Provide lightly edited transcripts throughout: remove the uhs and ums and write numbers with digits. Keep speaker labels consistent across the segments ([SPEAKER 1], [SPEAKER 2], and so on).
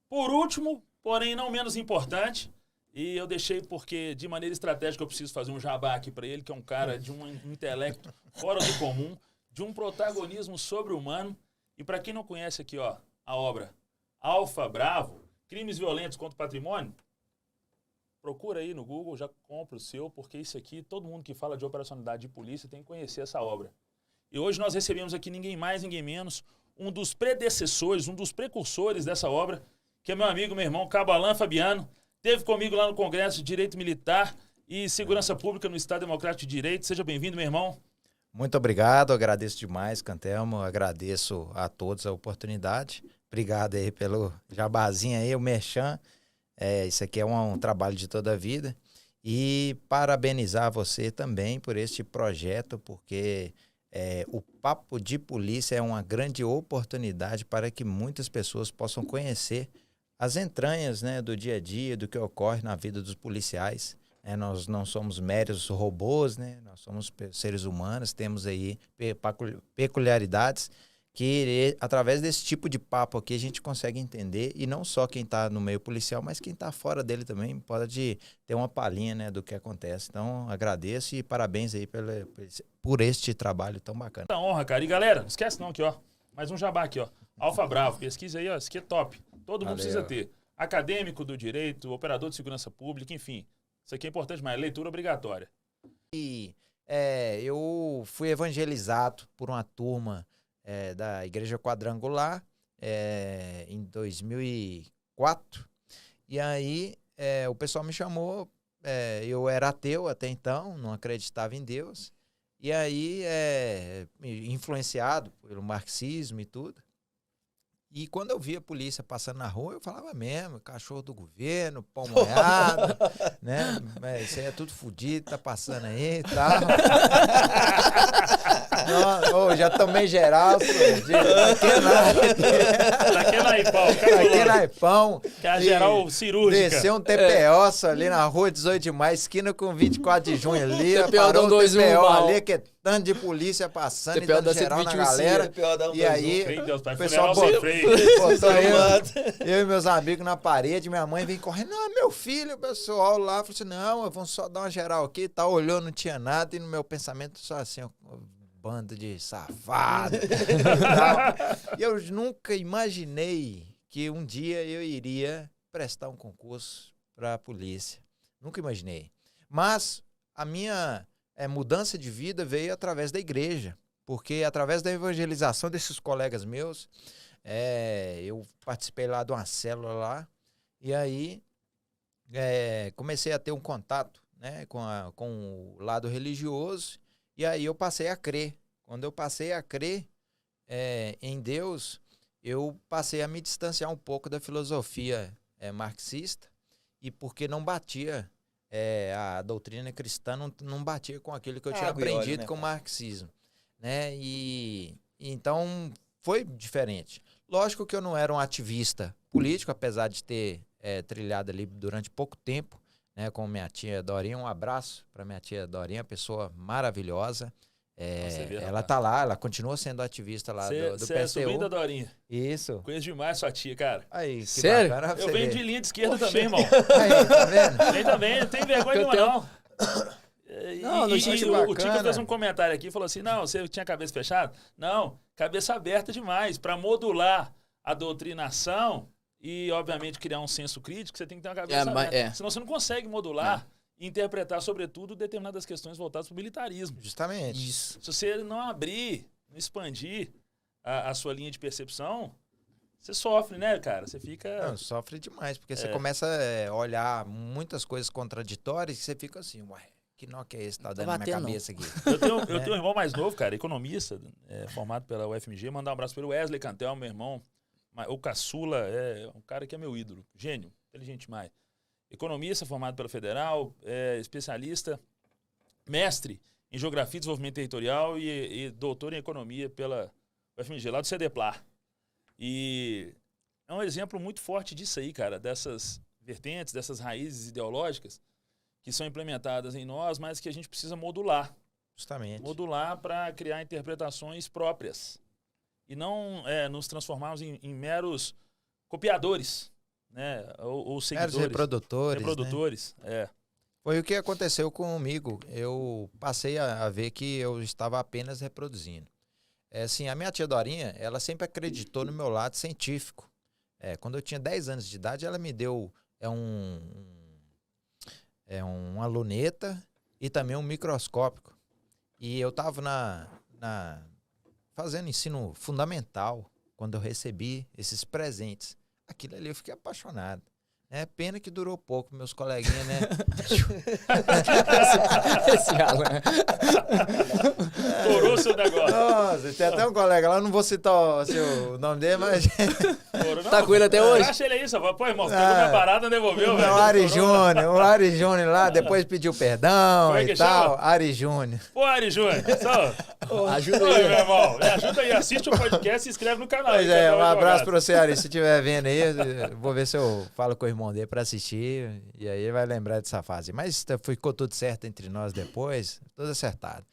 [SPEAKER 1] por último, porém não menos importante, e eu deixei porque, de maneira estratégica, eu preciso fazer um jabá aqui para ele, que é um cara de um intelecto fora do comum, de um protagonismo sobre-humano. E para quem não conhece aqui, ó, a obra Alfa Bravo, Crimes Violentos contra o Patrimônio, procura aí no Google, já compra o seu, porque isso aqui, todo mundo que fala de operacionalidade de polícia tem que conhecer essa obra. E hoje nós recebemos aqui ninguém mais, ninguém menos, um dos predecessores, um dos precursores dessa obra, que é meu amigo, meu irmão, Cabo Alain Fabiano. Esteve comigo lá no Congresso de Direito Militar e Segurança Pública no Estado Democrático de Direito. Seja bem-vindo, meu irmão.
[SPEAKER 2] Muito obrigado, agradeço demais, Cantelmo, agradeço a todos a oportunidade. Obrigado aí pelo jabazinho aí, o merchan. Isso aqui é um trabalho de toda a vida. E parabenizar você também por este projeto, porque o Papo de Polícia é uma grande oportunidade para que muitas pessoas possam conhecer as entranhas, né, do dia a dia, do que ocorre na vida dos policiais. Nós não somos meros robôs, né? Nós somos seres humanos, temos aí peculiaridades que, através desse tipo de papo aqui, a gente consegue entender, e não só quem está no meio policial, mas quem está fora dele também pode ter uma palhinha, né, do que acontece. Então, agradeço e parabéns aí por este trabalho tão bacana.
[SPEAKER 1] Muita honra, cara. E galera, não esquece não aqui, ó. Mais um jabá aqui, ó. Alfa Bravo, pesquisa aí, ó. Isso aqui é top. Todo mundo precisa ter. Acadêmico do direito, operador de segurança pública, enfim. Isso aqui é importante, mas é leitura obrigatória.
[SPEAKER 2] E eu fui evangelizado por uma turma da Igreja Quadrangular em 2004. E aí o pessoal me chamou, eu era ateu até então, não acreditava em Deus. E aí, influenciado pelo marxismo e tudo, e quando eu via a polícia passando na rua, eu falava mesmo, cachorro do governo, pão molhado, né? Isso aí é tudo fudido, tá passando aí e tal. Já tomei geral,
[SPEAKER 1] Daquele
[SPEAKER 2] naipão.
[SPEAKER 1] Que é a geral cirúrgica.
[SPEAKER 2] Desceu um TPO ali na rua 18 de maio, esquina com 24 de junho ali.
[SPEAKER 3] Parou um TPO
[SPEAKER 2] ali, que é tanto de polícia passando e dando geral na galera. E aí, o pessoal botou eu e meus amigos na parede, minha mãe vem correndo, não, é meu filho, o pessoal lá, falou assim, não, vamos só dar uma geral aqui e tal, olhou, não tinha nada, e no meu pensamento só assim, bando de safado. E eu nunca imaginei que um dia eu iria prestar um concurso para a polícia, nunca imaginei. Mas a minha mudança de vida veio através da igreja, porque através da evangelização desses colegas meus, eu participei lá de uma célula lá, e aí comecei a ter um contato, né, com o lado religioso, e aí eu passei a crer. Quando eu passei a crer em Deus, eu passei a me distanciar um pouco da filosofia marxista, e porque não batia, a doutrina cristã não batia com aquilo que eu tinha aprendido com o marxismo, né? E então foi diferente. Lógico que eu não era um ativista político, apesar de ter trilhado ali durante pouco tempo, né, com minha tia Dorinha. Um abraço para minha tia Dorinha, pessoa maravilhosa. Ela tá lá, ela continua sendo ativista lá do PSTU.
[SPEAKER 1] Você é sobrinho da Dorinha.
[SPEAKER 2] Isso.
[SPEAKER 1] Conheço demais sua tia, cara.
[SPEAKER 2] Aí,
[SPEAKER 3] sério?
[SPEAKER 2] Bacana,
[SPEAKER 1] eu venho de linha de esquerda também, irmão.
[SPEAKER 2] Aí, tá vendo?
[SPEAKER 1] Vem também, não tem vergonha nenhuma, não.
[SPEAKER 2] O
[SPEAKER 1] Tica fez um comentário aqui e falou assim, não, você tinha a cabeça fechada? Não, cabeça aberta demais. Para modular a doutrinação e, obviamente, criar um senso crítico, você tem que ter uma cabeça aberta. Senão você não consegue modular e interpretar, sobretudo, determinadas questões voltadas para o militarismo.
[SPEAKER 2] Justamente.
[SPEAKER 1] Isso. Se você não abrir, não expandir a sua linha de percepção, você sofre, né, cara? Você fica...
[SPEAKER 2] Não, sofre demais, porque você começa a olhar muitas coisas contraditórias e você fica assim, ué, que nó que é esse que tá dando na minha cabeça aqui?
[SPEAKER 1] Eu tenho um irmão mais novo, cara, economista, formado pela UFMG. Mandar um abraço para o Wesley Cantel, meu irmão. O caçula é um cara que é meu ídolo. Gênio, inteligente demais. Economista, formado pela Federal, especialista, mestre em Geografia e Desenvolvimento Territorial e doutor em Economia pela UFMG, lá do CEDEPLAR. E é um exemplo muito forte disso aí, cara, dessas vertentes, dessas raízes ideológicas que são implementadas em nós, mas que a gente precisa modular.
[SPEAKER 2] Justamente.
[SPEAKER 1] Modular para criar interpretações próprias. E não nos transformarmos em meros copiadores, né? Ou seguidores.
[SPEAKER 2] Reprodutores,
[SPEAKER 1] né?
[SPEAKER 2] Foi o que aconteceu comigo. Eu passei a ver que eu estava apenas reproduzindo. Assim, a minha tia Dorinha, ela sempre acreditou no meu lado científico. Quando eu tinha 10 anos de idade, ela me deu uma luneta e também um microscópio. E eu estava fazendo ensino fundamental quando eu recebi esses presentes. Aquilo ali eu fiquei apaixonado. Pena que durou pouco, meus coleguinhas, né?
[SPEAKER 3] Esse Alan.
[SPEAKER 1] Estourou seu negócio.
[SPEAKER 2] Nossa, tem até um colega lá, não vou citar o nome dele, mas...
[SPEAKER 3] Tá com ele até hoje?
[SPEAKER 1] Acha ele aí, só pô, irmão, pegou minha parada, devolveu, velho.
[SPEAKER 2] O Ari Júnior lá, depois pediu perdão e tal. Chama? Ari Júnior.
[SPEAKER 1] Pô, Ari Júnior,
[SPEAKER 3] ajuda aí,
[SPEAKER 1] meu irmão. Me ajuda aí, assiste o podcast e se inscreve no canal.
[SPEAKER 2] Pois um abraço pra você, Ari, se estiver vendo aí, vou ver se eu falo com o irmão dele pra assistir, e aí vai lembrar dessa fase. Mas ficou tudo certo entre nós depois, tudo acertado.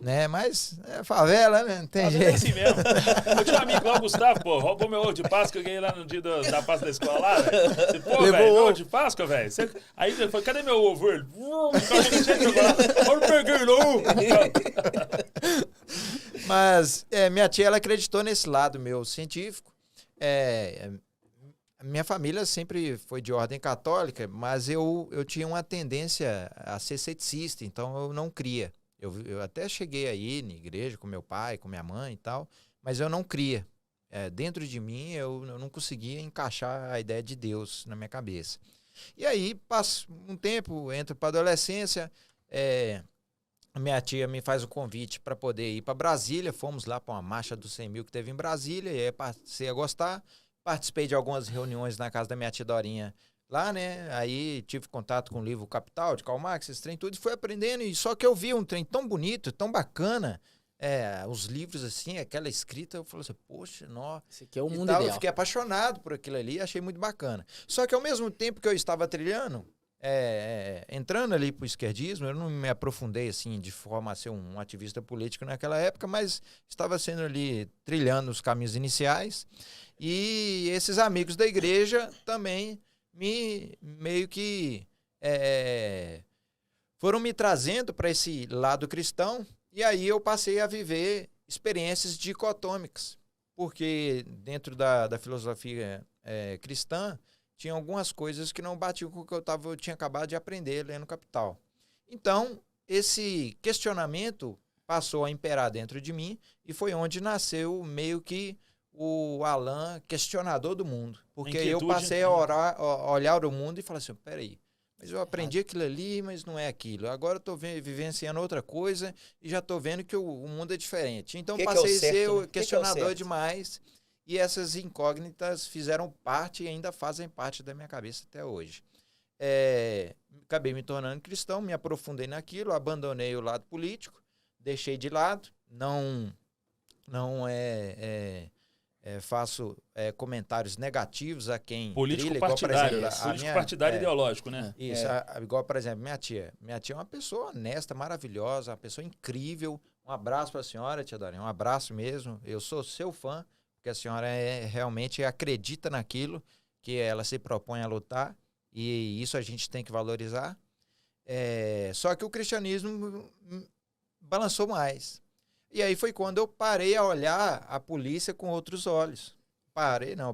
[SPEAKER 2] Né? Mas favela, né? Não tem jeito.
[SPEAKER 1] É assim mesmo. Eu tinha um amigo lá, o Gustavo, pô, roubou meu ovo de Páscoa, eu ganhei lá no dia da Páscoa da escola lá, velho. Pô, velho, meu ovo de Páscoa, velho. Aí ele falou, cadê meu ovo? Ele, eu peguei não.
[SPEAKER 2] Mas minha tia, ela acreditou nesse lado meu científico. Minha família sempre foi de ordem católica, mas eu tinha uma tendência a ser ceticista, então eu não cria. Eu até cheguei aí na igreja com meu pai, com minha mãe e tal, mas eu não cria. Dentro de mim, eu não conseguia encaixar a ideia de Deus na minha cabeça. E aí, passa um tempo, entro para a adolescência, minha tia me faz o convite para poder ir para Brasília, fomos lá para uma marcha dos 100 mil que teve em Brasília, e aí passei a gostar, participei de algumas reuniões na casa da minha tia Dorinha, lá, né? Aí tive contato com o livro Capital, de Karl Marx, esse trem tudo, e fui aprendendo. E só que eu vi um trem tão bonito, tão bacana, os livros assim, aquela escrita, eu falei assim, poxa, nossa.
[SPEAKER 3] Esse aqui é o mundo ideal.
[SPEAKER 2] Eu fiquei apaixonado por aquilo ali, achei muito bacana. Só que ao mesmo tempo que eu estava trilhando, entrando ali pro esquerdismo, eu não me aprofundei assim de forma a ser um ativista político naquela época, mas estava sendo ali trilhando os caminhos iniciais. E esses amigos da igreja também meio que foram me trazendo para esse lado cristão, e aí eu passei a viver experiências dicotômicas, porque dentro da filosofia cristã tinha algumas coisas que não batiam com o que eu tinha acabado de aprender lendo Capital. Então, esse questionamento passou a imperar dentro de mim, e foi onde nasceu meio que o Alan questionador do mundo. Porque eu passei a olhar o mundo e falar assim, peraí, mas eu aprendi aquilo ali, mas não é aquilo. Agora eu estou vivenciando outra coisa e já estou vendo que o mundo é diferente. Então passei a ser questionador demais, e essas incógnitas fizeram parte e ainda fazem parte da minha cabeça até hoje. Acabei me tornando cristão, me aprofundei naquilo, abandonei o lado político, deixei de lado, não faço comentários negativos a quem
[SPEAKER 1] político partidário, partidário ideológico, né?
[SPEAKER 2] Isso, igual, por exemplo, minha tia. Minha tia é uma pessoa honesta, maravilhosa, uma pessoa incrível. Um abraço para a senhora, tia Dorinha, um abraço mesmo. Eu sou seu fã, porque a senhora realmente acredita naquilo que ela se propõe a lutar, e isso a gente tem que valorizar. Só que o cristianismo balançou mais. E aí foi quando eu parei a olhar a polícia com outros olhos.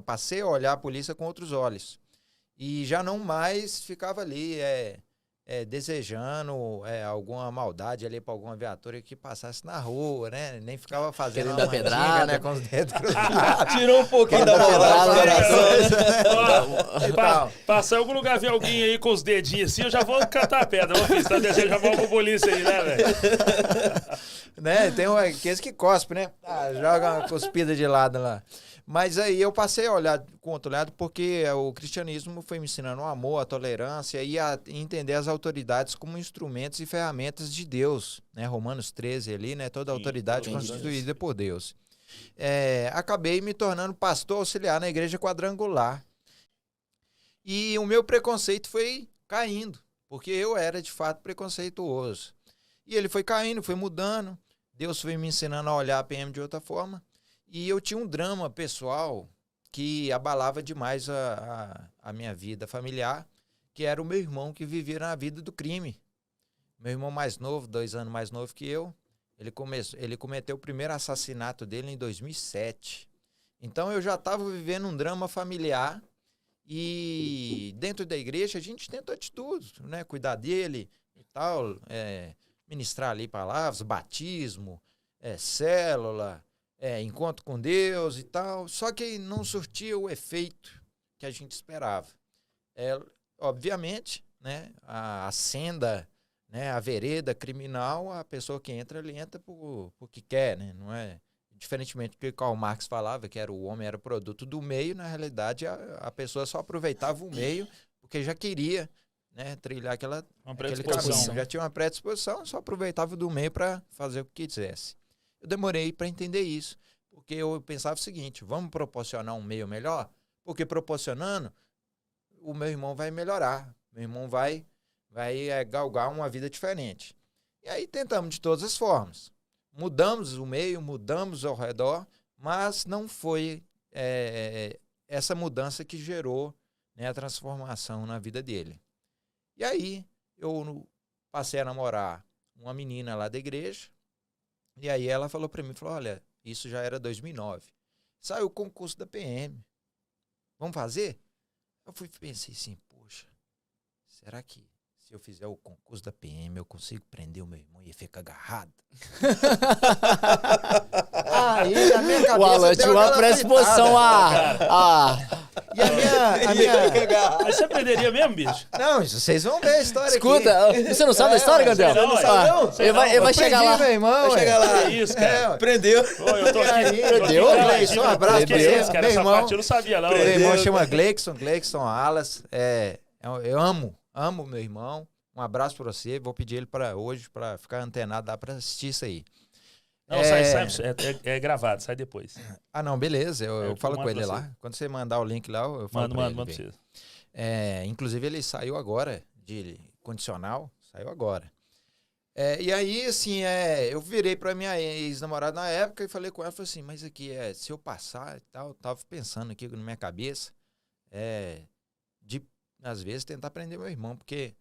[SPEAKER 2] Passei a olhar a polícia com outros olhos. E já não mais ficava ali desejando alguma maldade ali para alguma viatura que passasse na rua, né? Nem ficava fazendo
[SPEAKER 3] uma pedrada,
[SPEAKER 2] né? Com os dedos cruzados.
[SPEAKER 3] Tirou um pouquinho da
[SPEAKER 1] pedrada. Passar em algum lugar, ver alguém aí com os dedinhos assim, eu já vou catar a pedra. Tá desejando, já vou pra polícia aí, né, velho?
[SPEAKER 2] Né? Tem aqueles que cospem, né? Joga uma cuspida de lado lá. Mas aí eu passei a olhar com outro lado, porque o cristianismo foi me ensinando o amor, a tolerância e a entender as autoridades como instrumentos e ferramentas de Deus, né? Romanos 13 ali, né? Toda autoridade constituída por Deus. Acabei me tornando pastor auxiliar na igreja quadrangular. E o meu preconceito foi caindo, porque eu era de fato preconceituoso. E ele foi caindo, foi mudando. Deus foi me ensinando a olhar a PM de outra forma. E eu tinha um drama pessoal que abalava demais a minha vida familiar, que era o meu irmão que vivia na vida do crime. Meu irmão mais novo, 2 anos mais novo que eu, ele cometeu o primeiro assassinato dele em 2007. Então eu já estava vivendo um drama familiar e dentro da igreja a gente tentou de tudo, né? Cuidar dele e tal, ministrar ali palavras, batismo, célula, encontro com Deus e tal, só que não surtia o efeito que a gente esperava. Obviamente, né, a senda, né, a vereda criminal, a pessoa que entra, ele entra porque quer, né, não é? Diferentemente do que Karl Marx falava, que o homem era produto do meio, na realidade a pessoa só aproveitava o meio porque já queria, né, trilhar aquele caminho. Já tinha uma predisposição, só aproveitava do meio para fazer o que quisesse. Eu demorei para entender isso, porque eu pensava o seguinte, vamos proporcionar um meio melhor? Porque proporcionando, o meu irmão vai melhorar, meu irmão vai galgar uma vida diferente. E aí tentamos de todas as formas. Mudamos o meio, mudamos ao redor, mas não foi essa mudança que gerou, né, a transformação na vida dele. E aí eu passei a namorar uma menina lá da igreja, e aí ela falou para mim, olha, isso já era 2009, saiu o concurso da PM, vamos fazer? Eu pensei assim, poxa, será que se eu fizer o concurso da PM, eu consigo prender o meu irmão e ele fica agarrado? Aí, na minha cabeça...
[SPEAKER 3] O Alan tinha uma predisposição
[SPEAKER 2] E a minha...
[SPEAKER 1] Mas você prenderia mesmo, bicho?
[SPEAKER 2] Não, vocês vão ver a história
[SPEAKER 3] Escuta,
[SPEAKER 2] aqui.
[SPEAKER 3] Você não sabe da história, Gandel? Ele vai chegar lá.
[SPEAKER 2] Meu irmão,
[SPEAKER 4] vai chegar lá.
[SPEAKER 1] É isso, cara.
[SPEAKER 4] Prendeu.
[SPEAKER 1] Eu tô aqui.
[SPEAKER 3] Prendeu?
[SPEAKER 2] Um abraço pra você.
[SPEAKER 1] Cara, essa parte eu não sabia, não.
[SPEAKER 2] Meu irmão chama Gleikson Alas. Eu amo meu irmão. Um abraço pra você. Vou pedir ele para hoje, para ficar antenado, dá pra assistir isso aí.
[SPEAKER 1] Não, sai gravado, sai depois.
[SPEAKER 2] Ah, não, beleza. Eu falo com ele lá. Quando você mandar o link lá, eu falo pra ele. Manda pra você. Inclusive, ele saiu agora de condicional. Saiu agora. E aí, assim, eu virei pra minha ex-namorada na época e falei com ela, falei assim, mas aqui, se eu passar e tal, eu tava pensando aqui na minha cabeça, de, às vezes, tentar prender meu irmão, porque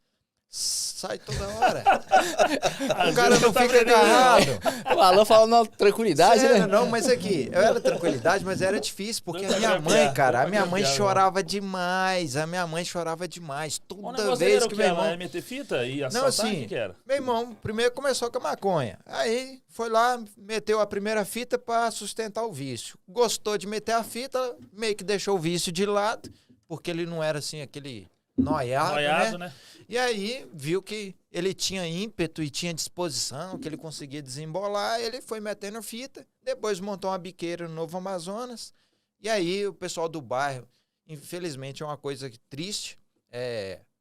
[SPEAKER 2] sai toda hora. O cara não fica agarrado.
[SPEAKER 3] O Alan fala na tranquilidade,
[SPEAKER 2] sério,
[SPEAKER 3] né?
[SPEAKER 2] Não, mas aqui, era tranquilidade, mas era difícil, porque a minha mãe, cara, a minha mãe chorava demais. A minha mãe chorava demais. Toda vez que meu irmão...
[SPEAKER 1] Ela ia meter fita e assaltar?
[SPEAKER 2] Não, assim,
[SPEAKER 1] o que era?
[SPEAKER 2] Meu irmão primeiro começou com a maconha. Aí foi lá, meteu a primeira fita pra sustentar o vício. Gostou de meter a fita, meio que deixou o vício de lado, porque ele não era assim, aquele noiado, né? E aí viu que ele tinha ímpeto e tinha disposição, que ele conseguia desembolar, ele foi metendo fita, depois montou uma biqueira no Novo Amazonas, e aí o pessoal do bairro, infelizmente é uma coisa triste,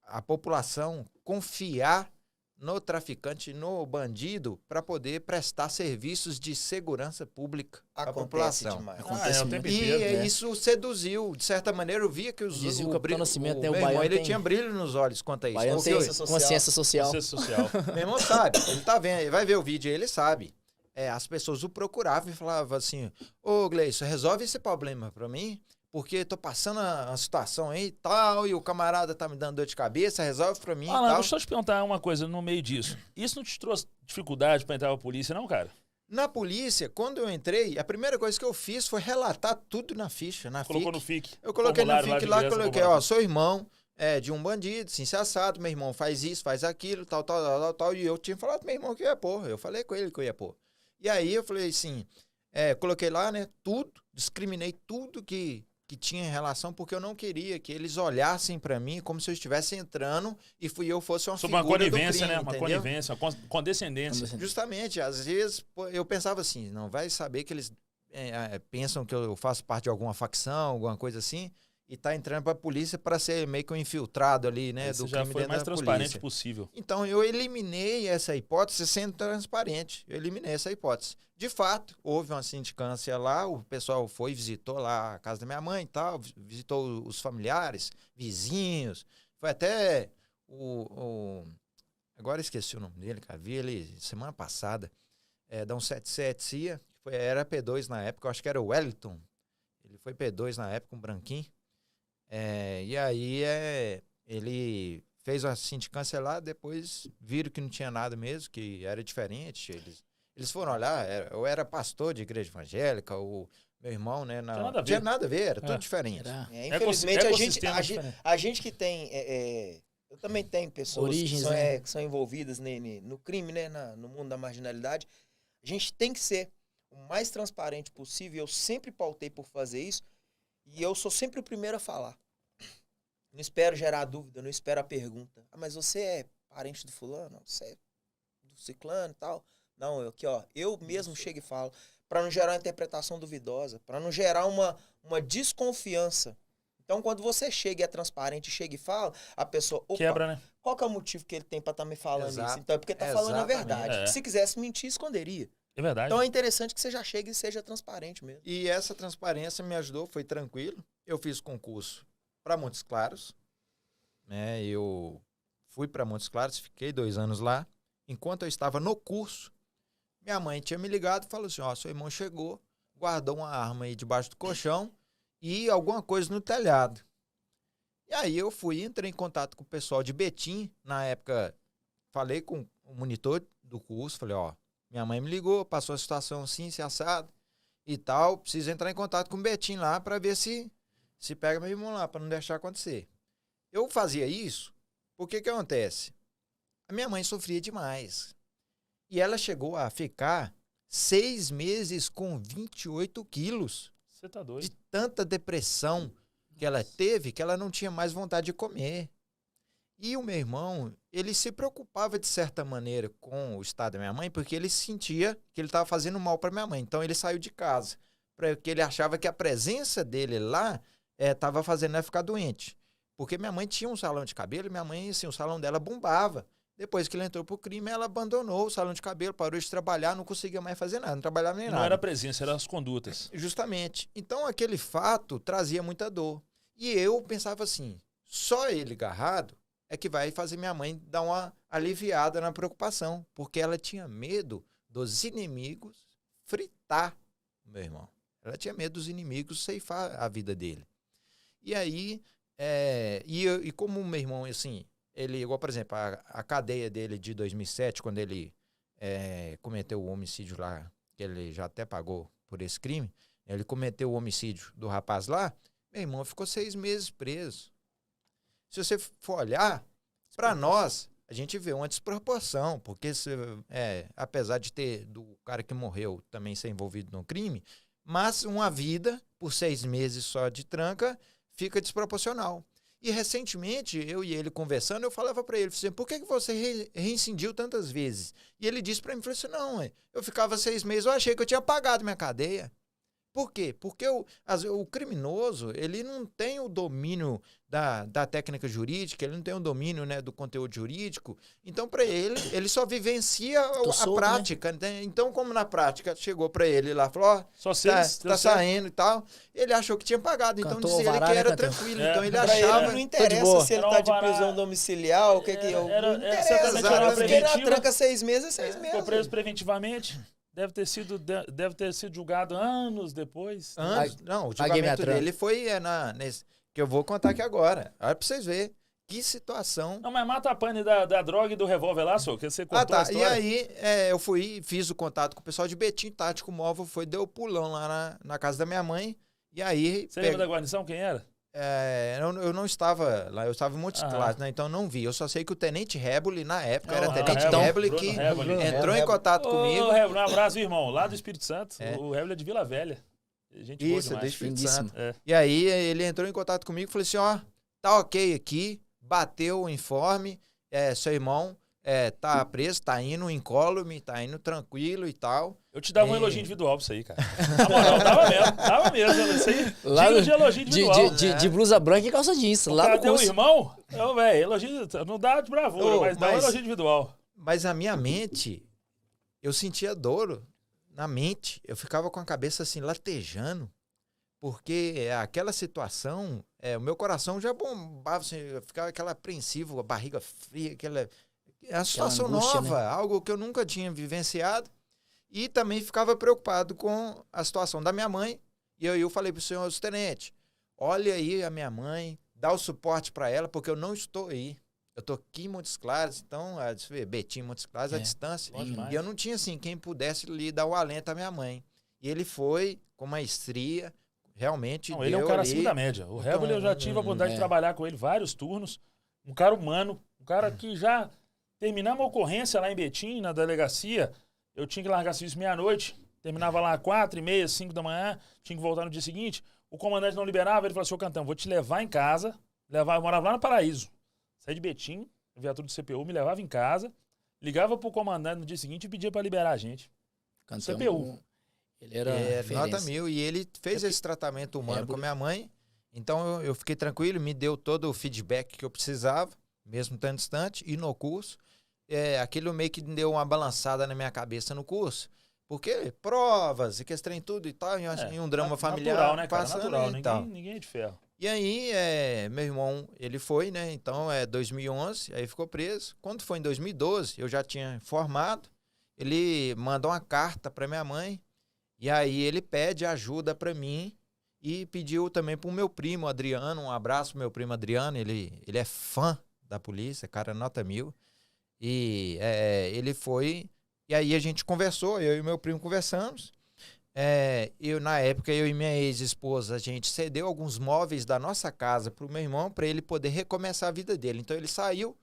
[SPEAKER 2] a população confiar no traficante, no bandido, para poder prestar serviços de segurança pública à população.
[SPEAKER 4] Demais.
[SPEAKER 3] Acontece
[SPEAKER 1] o tempo
[SPEAKER 2] E
[SPEAKER 1] inteiro, né?
[SPEAKER 2] isso seduziu, de certa maneira, eu via que
[SPEAKER 3] Dizia o Capitão Nascimento, né?
[SPEAKER 2] meu
[SPEAKER 3] O
[SPEAKER 2] irmão,
[SPEAKER 3] Baiano
[SPEAKER 2] ele
[SPEAKER 3] tem...
[SPEAKER 2] tinha brilho nos olhos quanto a isso.
[SPEAKER 3] Baiano tem consciência social.
[SPEAKER 2] Meu irmão sabe, ele tá vendo, ele vai ver o vídeo aí, ele sabe. As pessoas o procuravam e falavam assim, ô Gleison, resolve esse problema pra mim, porque tô passando uma situação aí e tal, e o camarada tá me dando dor de cabeça, resolve pra mim e tal.
[SPEAKER 1] Deixa eu te perguntar uma coisa no meio disso. Isso não te trouxe dificuldade pra entrar pra polícia, não, cara?
[SPEAKER 2] Na polícia, quando eu entrei, a primeira coisa que eu fiz foi relatar tudo na ficha, na
[SPEAKER 1] Colocou
[SPEAKER 2] FIC.
[SPEAKER 1] no FIC.
[SPEAKER 2] Eu coloquei no FIC lá, coloquei, sou irmão de um bandido, assim, se assado, meu irmão faz isso, faz aquilo, tal, e eu tinha falado pro meu irmão que eu ia pôr, eu falei com ele que eu ia pôr. E aí eu falei assim, coloquei lá, né, tudo, discriminei tudo que tinha em relação, porque eu não queria que eles olhassem pra mim como se eu estivesse entrando e eu fosse uma figura do crime,
[SPEAKER 1] uma conivência, né? Uma
[SPEAKER 2] entendeu?
[SPEAKER 1] conivência, uma condescendência.
[SPEAKER 2] Justamente, às vezes eu pensava assim, não vai saber que eles pensam que eu faço parte de alguma facção, alguma coisa assim, e tá entrando pra polícia para ser meio que um infiltrado ali, né, do
[SPEAKER 1] já
[SPEAKER 2] crime
[SPEAKER 1] foi
[SPEAKER 2] dentro
[SPEAKER 1] mais
[SPEAKER 2] da
[SPEAKER 1] transparente
[SPEAKER 2] polícia.
[SPEAKER 1] possível.
[SPEAKER 2] Então eu eliminei essa hipótese sendo transparente, eu eliminei essa hipótese. De fato, houve uma sindicância lá, o pessoal foi, visitou lá a casa da minha mãe e tal, visitou os familiares, vizinhos, foi até agora esqueci o nome dele, cara, vi ele semana passada, da 177 CIA, era P2 na época, eu acho que era o Wellington, ele foi P2 na época, um branquinho. E aí ele fez a sindicância lá, depois viram que não tinha nada mesmo, que era diferente. Eles foram olhar, eu era pastor de igreja evangélica, o meu irmão, né? Não tinha nada a ver, era tudo diferente.
[SPEAKER 4] Infelizmente, a gente que tem... eu também tenho pessoas que são envolvidas no crime, né? No mundo da marginalidade. A gente tem que ser o mais transparente possível. Eu sempre pautei por fazer isso. E eu sou sempre o primeiro a falar. Não espero gerar dúvida, não espero a pergunta. Mas você é parente do fulano? Você é do ciclano e tal? Não, eu mesmo chego e falo. Para não gerar uma interpretação duvidosa. Para não gerar uma desconfiança. Então, quando você chega e é transparente, chega e fala, a pessoa... Opa,
[SPEAKER 1] quebra, né?
[SPEAKER 4] Qual que é o motivo que ele tem para estar me falando isso? Então, é porque tá falando a verdade. Se quisesse mentir, esconderia.
[SPEAKER 1] É verdade.
[SPEAKER 4] Então, é interessante que você já chegue e seja transparente mesmo.
[SPEAKER 2] E essa transparência me ajudou, foi tranquilo. Eu fiz concurso para Montes Claros. Né? Eu fui para Montes Claros, fiquei 2 anos lá. Enquanto eu estava no curso, minha mãe tinha me ligado e falou assim, seu irmão chegou, guardou uma arma aí debaixo do colchão e alguma coisa no telhado. E aí eu entrei em contato com o pessoal de Betim. Na época, falei com o monitor do curso, falei, minha mãe me ligou, passou a situação assim, se assado e tal, preciso entrar em contato com o Betim lá para ver se pega meu irmão lá, para não deixar acontecer. Eu fazia isso, porque que acontece? A minha mãe sofria demais. E ela chegou a ficar 6 meses com 28 quilos.
[SPEAKER 1] Você tá doido?
[SPEAKER 2] De tanta depressão que ela teve, que ela não tinha mais vontade de comer. E o meu irmão, ele se preocupava de certa maneira com o estado da minha mãe, porque ele sentia que ele estava fazendo mal para minha mãe. Então ele saiu de casa, porque ele achava que a presença dele lá estava fazendo ela ficar doente. Porque minha mãe tinha um salão de cabelo e minha mãe, assim, o salão dela bombava. Depois que ele entrou pro crime, ela abandonou o salão de cabelo, parou de trabalhar, não conseguia mais fazer nada, não trabalhava nem nada.
[SPEAKER 1] Não era a presença, eram as condutas.
[SPEAKER 2] Justamente. Então, aquele fato trazia muita dor. E eu pensava assim, só ele agarrado é que vai fazer minha mãe dar uma aliviada na preocupação, porque ela tinha medo dos inimigos fritar o meu irmão. Ela tinha medo dos inimigos ceifar a vida dele. E aí, e como o meu irmão, assim... Ele, igual, por exemplo, a cadeia dele de 2007, quando ele cometeu o homicídio lá, que ele já até pagou por esse crime, ele cometeu o homicídio do rapaz lá, meu irmão ficou 6 meses preso. Se você for olhar, para nós, a gente vê uma desproporção, porque apesar do cara que morreu também ser envolvido no crime, mas uma vida, por 6 meses só de tranca, fica desproporcional. E recentemente, eu e ele conversando, eu falava para ele, assim, por que você reincidiu tantas vezes? E ele disse para mim, falou assim, não, eu ficava 6 meses, eu achei que eu tinha pagado minha cadeia. Por quê? Porque o criminoso, ele não tem o domínio da técnica jurídica, ele não tem o domínio, né, do conteúdo jurídico. Então, para ele só vivencia a prática. Né? Então, como na prática chegou para ele lá, falou, tá saindo e tal, ele achou que tinha pagado. Então, dizia ele que era tranquilo. Então, ele achava...
[SPEAKER 4] Ele não interessa se ele tá de prisão domiciliar, o que que... Não interessa, porque ele tranca 6 meses, 6 meses.
[SPEAKER 1] Ficou preso preventivamente. Deve ter sido julgado anos depois.
[SPEAKER 2] Não, o julgamento dele foi que eu vou contar aqui agora. Olha pra vocês verem. Que situação.
[SPEAKER 1] Não, mas mata a pane da droga e do revólver lá, só que você contou a história.
[SPEAKER 2] E aí, eu fiz o contato com o pessoal de Betim, Tático Móvel, deu o pulão lá na casa da minha mãe. E aí...
[SPEAKER 1] Você lembra da guarnição? Quem era?
[SPEAKER 2] Eu não estava lá, eu estava em Montes Claros, né? Então não vi. Eu só sei que o Tenente Reboli, na época, era Tenente Reboli que entrou em contato comigo.
[SPEAKER 1] Ô, Reboli, um abraço, irmão. Lá do Espírito Santo. O Reboli é de Vila Velha. Gente boa demais.
[SPEAKER 2] Do Espírito Santo. E aí ele entrou em contato comigo e falou assim, tá ok aqui, bateu o informe, seu irmão tá preso, tá indo incólume, tá indo tranquilo e tal.
[SPEAKER 1] Eu te dava um elogio individual pra isso aí, cara. Na moral, tava mesmo. Isso aí, digno de elogio individual.
[SPEAKER 3] De blusa branca e calça jeans. Lá no curso.
[SPEAKER 1] Cadê o irmão? Elogio, não dá de bravura, mas dá um elogio individual.
[SPEAKER 2] Mas a minha mente, eu sentia dor na mente. Eu ficava com a cabeça assim, latejando. Porque aquela situação, o meu coração já bombava, assim, eu ficava aquela apreensivo, a barriga fria, uma situação angústia, nova, né? Algo que eu nunca tinha vivenciado. E também ficava preocupado com a situação da minha mãe E eu falei pro senhor tenente, olha aí a minha mãe, dá o suporte para ela, porque eu não estou aí. Eu tô aqui em Montes Claros, então, Betim, Montes Claros, a distância. E eu não tinha, assim, quem pudesse lhe dar o alento à minha mãe. E ele foi com maestria, realmente
[SPEAKER 1] não, ele é um cara acima da média. O Rebel, eu já tive a oportunidade de trabalhar com ele vários turnos. Um cara humano, um cara que já terminava uma ocorrência lá em Betim, na delegacia, eu tinha que largar serviço meia-noite, terminava lá às 4h30, 5 da manhã, tinha que voltar no dia seguinte. O comandante não liberava, ele falou assim, ô Cantão, vou te levar em casa, eu morava lá no Paraíso. Saí de Betim, viatura do CPU, me levava em casa, ligava pro comandante no dia seguinte e pedia para liberar a gente.
[SPEAKER 3] Cantão,
[SPEAKER 1] CPU.
[SPEAKER 3] Ele era
[SPEAKER 2] nota 1000 e ele fez esse tratamento humano com minha mãe. Então eu fiquei tranquilo, me deu todo o feedback que eu precisava, mesmo tão distante, e no curso. Aquilo meio que deu uma balançada na minha cabeça no curso. Porque provas e que esse trem tudo e tal, e um drama familiar.
[SPEAKER 1] Natural, né, cara? Natural, ninguém é de ferro.
[SPEAKER 2] E aí, meu irmão, ele foi, né? Então, 2011, aí ficou preso. Quando foi em 2012, eu já tinha formado. Ele mandou uma carta para minha mãe. E aí ele pede ajuda para mim e pediu também para o meu primo Adriano, um abraço pro meu primo Adriano, ele é fã da polícia, cara nota 1000. E ele foi, e aí a gente conversou, eu e meu primo conversamos. Na época, eu e minha ex-esposa, a gente cedeu alguns móveis da nossa casa pro meu irmão para ele poder recomeçar a vida dele. Então ele saiu,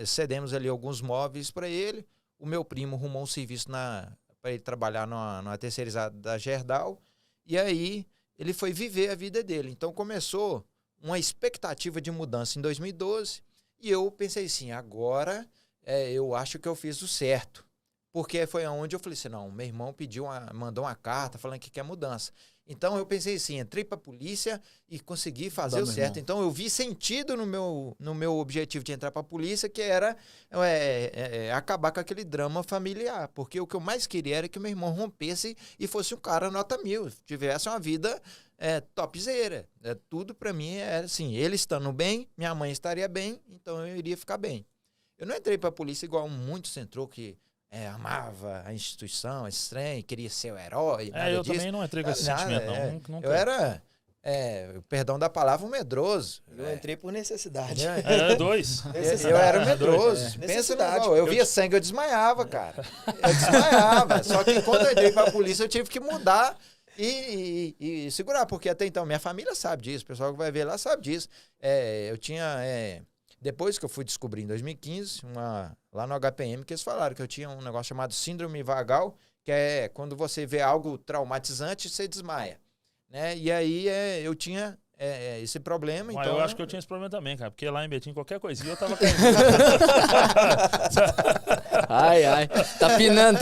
[SPEAKER 2] cedemos ali alguns móveis para ele, o meu primo arrumou um serviço para ele trabalhar numa terceirizada da Gerdau, e aí ele foi viver a vida dele. Então começou uma expectativa de mudança em 2012, e eu pensei assim, agora eu acho que eu fiz o certo. Porque foi onde eu falei assim, não, meu irmão mandou uma carta falando que quer mudança. Então eu pensei assim, entrei pra polícia e consegui fazer o certo. Irmão. Então eu vi sentido no meu objetivo de entrar pra polícia, que era acabar com aquele drama familiar. Porque o que eu mais queria era que meu irmão rompesse e fosse um cara nota 1000, tivesse uma vida topzera. Tudo pra mim era assim, ele estando bem, minha mãe estaria bem, então eu iria ficar bem. Eu não entrei pra polícia igual muitos entrou que amava a instituição, esse trem, queria ser o herói.
[SPEAKER 1] Eu disso. Também não entrei com esse sentimento, não.
[SPEAKER 2] Eu era, perdão da palavra, um medroso.
[SPEAKER 4] Eu entrei por necessidade.
[SPEAKER 1] Dois.
[SPEAKER 2] Eu era um medroso. Pensa no eu via sangue, eu desmaiava, cara. Eu desmaiava. Só que quando eu entrei pra polícia, eu tive que mudar e segurar, porque até então minha família sabe disso, o pessoal que vai ver lá sabe disso. Eu tinha... Depois que eu fui descobrir em 2015, lá no HPM, que eles falaram que eu tinha um negócio chamado síndrome vagal, que é quando você vê algo traumatizante, você desmaia. Né? E aí eu tinha esse problema.
[SPEAKER 1] Mas
[SPEAKER 2] então...
[SPEAKER 1] eu acho que eu tinha esse problema também, cara, porque lá em Betim, qualquer coisinha eu tava caindo.
[SPEAKER 3] Ai, tá pinando.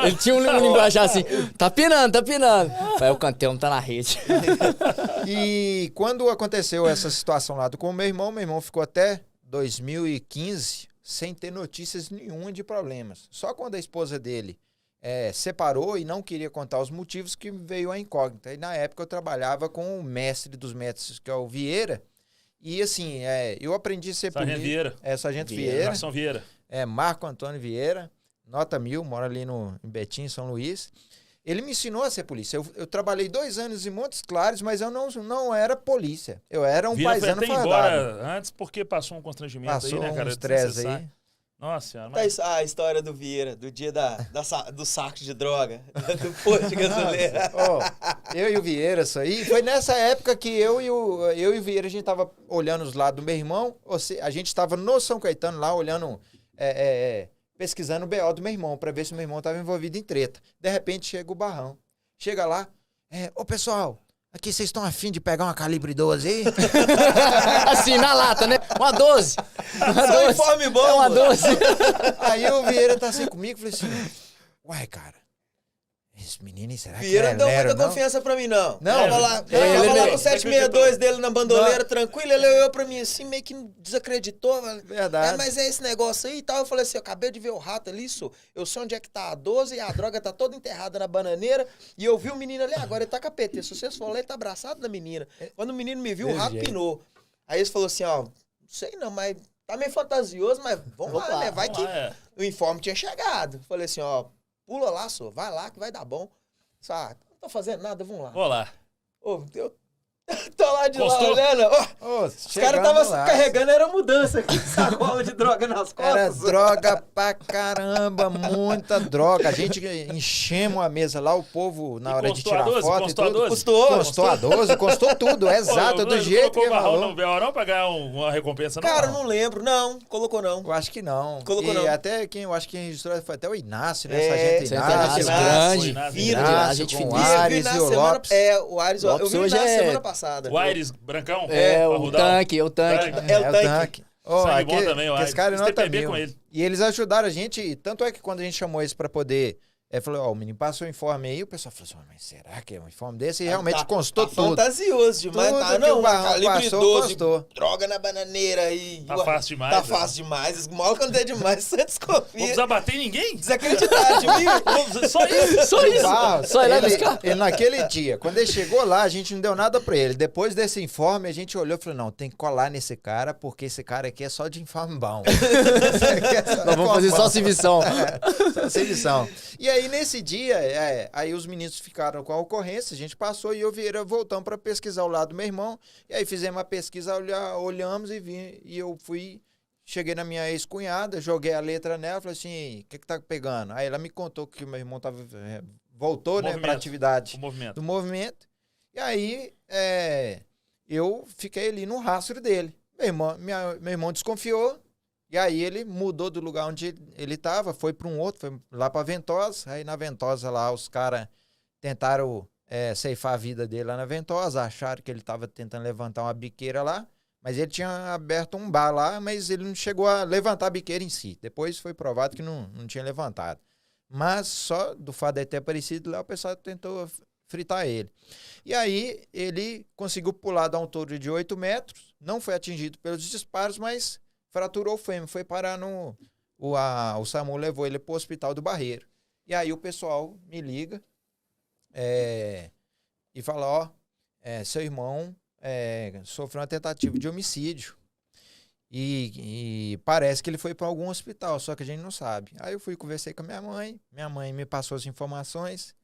[SPEAKER 3] Ele tinha um linguajar assim, tá pinando. Aí o Cantão tá na rede.
[SPEAKER 2] E quando aconteceu essa situação lá com o meu irmão ficou até 2015 sem ter notícias nenhuma de problemas. Só quando a esposa dele separou e não queria contar os motivos que veio a incógnita. E na época eu trabalhava com o mestre dos mestres, que é o Vieira. E assim, eu aprendi a ser
[SPEAKER 1] Sargento Vieira.
[SPEAKER 2] Sargento Vieira.
[SPEAKER 1] Nação Vieira.
[SPEAKER 2] Marco Antônio Vieira, nota 1000, mora ali em Betim, São Luís. Ele me ensinou a ser polícia. Eu trabalhei 2 anos em Montes Claros, mas eu não era polícia. Eu era um paisano fardado.
[SPEAKER 1] Embora antes porque passou um constrangimento aí, né, cara?
[SPEAKER 2] Passou um estresse aí.
[SPEAKER 1] Nossa senhora. Mas...
[SPEAKER 4] A história do Vieira, do dia do saco de droga, do posto de gasolina.
[SPEAKER 2] Eu e o Vieira, isso aí. Foi nessa época que eu e o Vieira, a gente tava olhando os lados do meu irmão. A gente tava no São Caetano lá, olhando, pesquisando o BO do meu irmão, pra ver se o meu irmão tava envolvido em treta. De repente, chega o Barrão. Chega lá, pessoal... Aqui vocês estão afim de pegar uma calibre 12 aí?
[SPEAKER 3] Assim, na lata, né? Uma 12.
[SPEAKER 4] Só informe bom.
[SPEAKER 3] Uma 12.
[SPEAKER 2] Aí o Vieira tá assim comigo, falei assim, uai, cara, esse menino, será que
[SPEAKER 4] Vieira não deu muita confiança pra mim, não. Tava lá com o 762 dele na bandoleira, tranquilo, ele olhou pra mim assim, meio que desacreditou.
[SPEAKER 2] Verdade.
[SPEAKER 4] Mas esse negócio aí e tal. Eu falei assim, eu acabei de ver o rato ali, eu sei onde é que tá a 12 e a droga tá toda enterrada na bananeira. E eu vi o menino ali, agora ele tá com a PT. Se vocês forem lá, ele tá abraçado da menina. Quando o menino me viu, o rato pinou. Aí eles falaram assim, não sei não, mas tá meio fantasioso, mas vamos lá, né? Vai que o informe tinha chegado. Falei assim, pula lá, vai lá que vai dar bom. Tô fazendo nada, vamos lá.
[SPEAKER 1] Vou lá.
[SPEAKER 4] Ô, eu tô lá de lá olhando. Os caras estavam carregando, era mudança aqui, sacola de droga nas costas.
[SPEAKER 2] Era droga pra caramba, muita droga. A gente enchemos a mesa lá, o povo, na hora de tirar foto. Constou a 12, constou tudo, exato, do jeito que falou.
[SPEAKER 1] Não colocou não pra ganhar uma recompensa, não?
[SPEAKER 4] Cara, não lembro, não. Colocou não.
[SPEAKER 2] Eu acho que não.
[SPEAKER 4] Colocou não.
[SPEAKER 2] Até eu acho que quem registrou foi até o Inácio, né? Sargento Inácio.
[SPEAKER 3] Grande.
[SPEAKER 2] A gente com o Aires e o Lopes.
[SPEAKER 4] O Aires, eu vi na semana passada.
[SPEAKER 1] O Aires Brancão?
[SPEAKER 3] O tanque.
[SPEAKER 4] É o tanque.
[SPEAKER 1] Sangue bom também, o Aires.
[SPEAKER 2] Esse cara não tá
[SPEAKER 1] com ele.
[SPEAKER 2] E eles ajudaram a gente, tanto é que quando a gente chamou eles pra poder... falou, o menino passou o informe aí, o pessoal falou assim, mas será que é um informe desse? E realmente constou tudo.
[SPEAKER 4] Fantasioso demais.
[SPEAKER 2] Tudo que o
[SPEAKER 4] calibre 12,
[SPEAKER 2] constou.
[SPEAKER 4] Droga na bananeira aí.
[SPEAKER 1] Tá fácil demais.
[SPEAKER 4] Tá fácil demais. Mal quando é demais, você desconfia.
[SPEAKER 1] Não precisa bater em ninguém?
[SPEAKER 4] Desacreditado de mim.
[SPEAKER 1] Só isso.
[SPEAKER 3] Só
[SPEAKER 2] ele naquele dia, quando ele chegou lá, a gente não deu nada pra ele. Depois desse informe, a gente olhou e falou, não, tem que colar nesse cara, porque esse cara aqui é só de informe bom.
[SPEAKER 3] Nós vamos fazer só servição.
[SPEAKER 2] Só servição. E aí, nesse dia, aí os meninos ficaram com a ocorrência, a gente passou e eu e Vieira voltamos para pesquisar o lado do meu irmão. E aí fizemos a pesquisa, olhamos e vi. E eu cheguei na minha ex-cunhada, joguei a letra nela, falei assim, o que tá pegando? Aí ela me contou que o meu irmão voltou, né, para atividade do movimento. E aí, eu fiquei ali no rastro dele. Meu irmão desconfiou. E aí ele mudou do lugar onde ele estava, foi para um outro, foi lá para Ventosa. Aí na Ventosa lá os caras tentaram ceifar a vida dele lá na Ventosa, acharam que ele estava tentando levantar uma biqueira lá, mas ele tinha aberto um bar lá, mas ele não chegou a levantar a biqueira em si. Depois foi provado que não tinha levantado. Mas só do fato de ter aparecido lá, o pessoal tentou fritar ele. E aí ele conseguiu pular da altura de 8 metros, não foi atingido pelos disparos, mas... fraturou o fêmur, foi parar o SAMU levou ele pro hospital do Barreiro. E aí o pessoal me liga e fala, seu irmão sofreu uma tentativa de homicídio. E parece que ele foi para algum hospital, só que a gente não sabe. Aí eu conversei com a minha mãe me passou as informações.